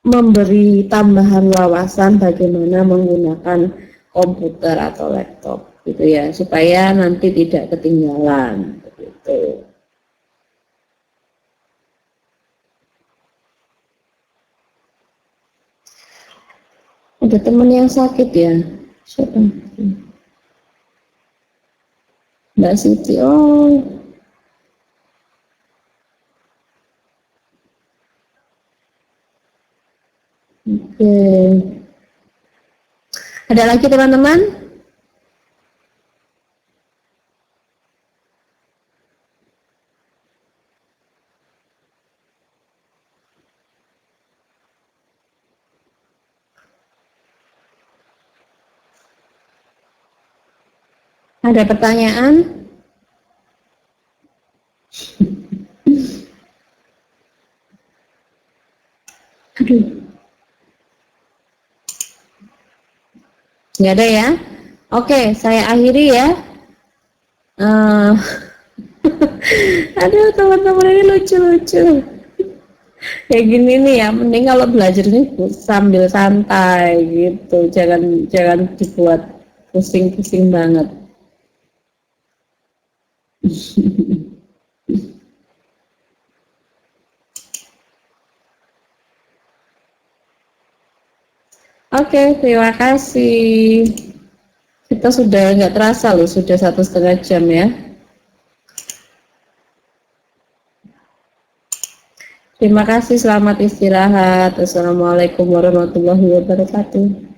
memberi tambahan wawasan bagaimana menggunakan komputer atau laptop gitu ya, supaya nanti tidak ketinggalan begitu. Ada teman yang sakit ya, siapa? Mbak Siti. Oh, oke. Ada lagi teman-teman? Ada pertanyaan? Aduh, nggak ada ya? Oke, saya akhiri ya. Aduh, teman-teman ini lucu-lucu. Kayak gini nih ya, mending kalau belajar ini sambil santai gitu. Jangan dibuat pusing-pusing banget. Oke, terima kasih. Kita sudah nggak terasa loh, sudah 1,5 jam ya. Terima kasih, selamat istirahat. Assalamualaikum warahmatullahi wabarakatuh.